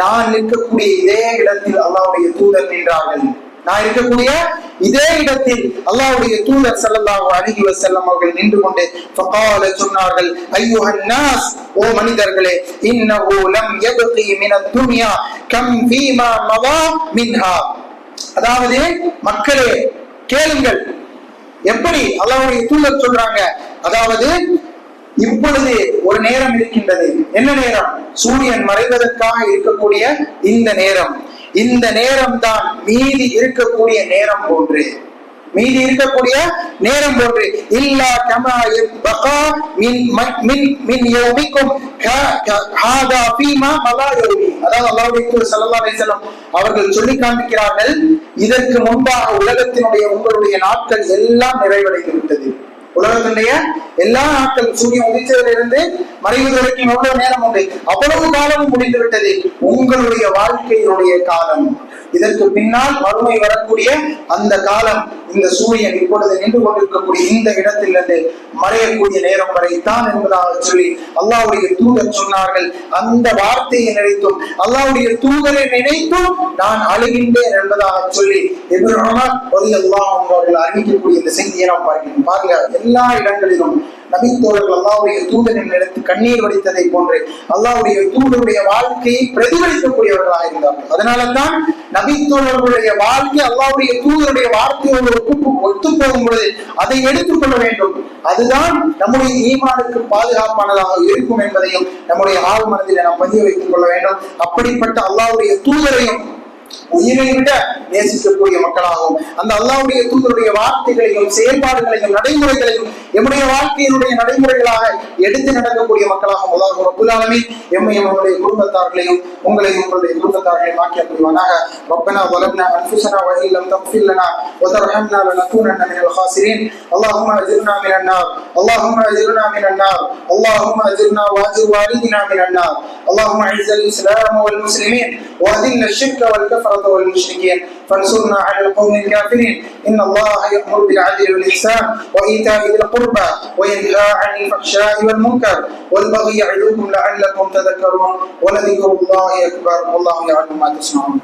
நான் இருக்கக்கூடிய இதே இடத்தில் அல்லாஹ்வுடைய தூதர் நின்றார்கள். நான் இருக்கக்கூடிய இதே இடத்தில் அல்லாஹ்வுடைய தூதர் ஸல்லல்லாஹு அலைஹி வஸல்லம் அவர்கள் நின்று கொண்டு ஃபகால சொன்னார்கள், அய்யுஹன் நாஸ், ஓ மனிதர்களே, இன்னஹு லம் யப்கி மினத் துன்யா கம் ஃபீமா மதா மின்ஹா, அதாவது மக்களே கேளுங்கள், எப்படி அல்லாஹ்வுடைய தூதர் சொல்றாங்க, அதாவது இப்பொழுது ஒரு நேரம் இருக்கின்றது. என்ன நேரம்? சூரியன் மறைவதற்காக இருக்கக்கூடிய இந்த நேரம். இந்த நேரம் தான் மீதி இருக்கக்கூடிய நேரம் போன்று, மீதி இருக்கக்கூடிய நேரம் போன்று. இல்லா கமா யபகா மின் யௌமிக்கும் ஹாதா ஃபீமா மலா யௌமி, அதாவது அல்லாஹ்வுடைய தூதர் ஸல்லல்லாஹு அலைஹி வஸல்லம் அவர்கள் சொல்லி காண்பிக்கிறார்கள், இதற்கு முன்பாக உலகத்தினுடைய உங்களுடைய நாட்கள் எல்லாம் நிறைவடைந்து விட்டது. உலகத்தினுடைய எல்லா நாட்கள் சூரியன் உதித்ததிலிருந்து மறைவது வரைக்கும் எவ்வளவு நேரம் உண்டு, அவ்வளவு காலமும் முடிந்து விட்டது. உங்களுடைய வாழ்க்கையினுடைய காலம், இதற்கு பின்னால் மறுமை வரக்கூடிய அந்த காலம், இந்த சூரியன் இப்பொழுது நின்று கொண்டிருக்கக்கூடிய இந்த இடத்திலிருந்து மறையக்கூடிய நேரம் வரைத்தான் என்பதாக சொல்லி அல்லாஹ்வுடைய தூதர் சொன்னார்கள். அந்த வார்த்தையை நினைத்தும் அல்லாஹ்வுடைய தூதரை நினைத்தும் நான் அழுகின்றேன் என்பதாக சொல்லி இப்னு உமர் ரலியல்லாஹு அன்ஹு அவர்கள் அறிவிக்கக்கூடிய இந்த செய்தியை நாம் பார்க்கிறோம். பாருங்க, எல்லா இடங்களிலும் நபித்தோழர்கள் அல்லாஹ்வுடைய தூதரின் எடுத்து கண்ணீர் வடித்ததை போன்று அல்லாஹ்வுடைய தூதருடைய வாழ்க்கையை பிரதிபலிக்கக்கூடியவர்களாக இருந்தார்கள். அதனால தான் நபித்தோழர்களுடைய வாழ்க்கை அல்லாஹ்வுடைய தூதருடைய வார்த்தையோடு ஒத்து போகும் பொழுது அதை எடுத்துக்கொள்ள வேண்டும். அதுதான் நம்முடைய ஈமானுக்கு பாதுகாப்பானதாக இருக்கும் என்பதையும் நம்முடைய ஆழ் மனதில் நாம் பதிய வைத்துக் கொள்ள வேண்டும். அப்படிப்பட்ட அல்லாஹ்வுடைய தூதரையும் உயிரை விட நேசிக்கக்கூடிய மக்களாகவும் அந்த அல்லாஹ்வுடைய தூதருடைய வார்த்தைகளையும் செயல்பாடுகளையும் நடைமுறைகளையும் நம்முடைய வாழ்க்கையினுடைய நடைமுறைகளாக எடுத்து நடக்கக்கூடிய மக்களாகவும் அல்லாஹ் ரப்பல் ஆலமீன் எம்மையும் நம்முடைய குடும்பத்தார்களையும் உங்களையும் உங்களுடைய குடும்பத்தார்களையும் ஆக்கி அருள்வானாக. ரப்பனா ظلمنا انفسنا وان لم تغفر لنا وترحمنا لنكونن من الخاسرين. اللهم اجرنا من النار، اللهم اجرنا من النار، اللهم اجرنا واجر والدنا من النار. اللهم اعز الاسلام والمسلمين واذل الشرك والكفرة والمشركين فانصرنا على القوم الكافرين. إن الله يأمر بالعدل والإحسان وإيتاء ذي القربى وينهى عن الفحشاء والمنكر والبغي يعظكم لعلكم تذكرون ولذكر الله أكبر والله يعلم ما تصنعون.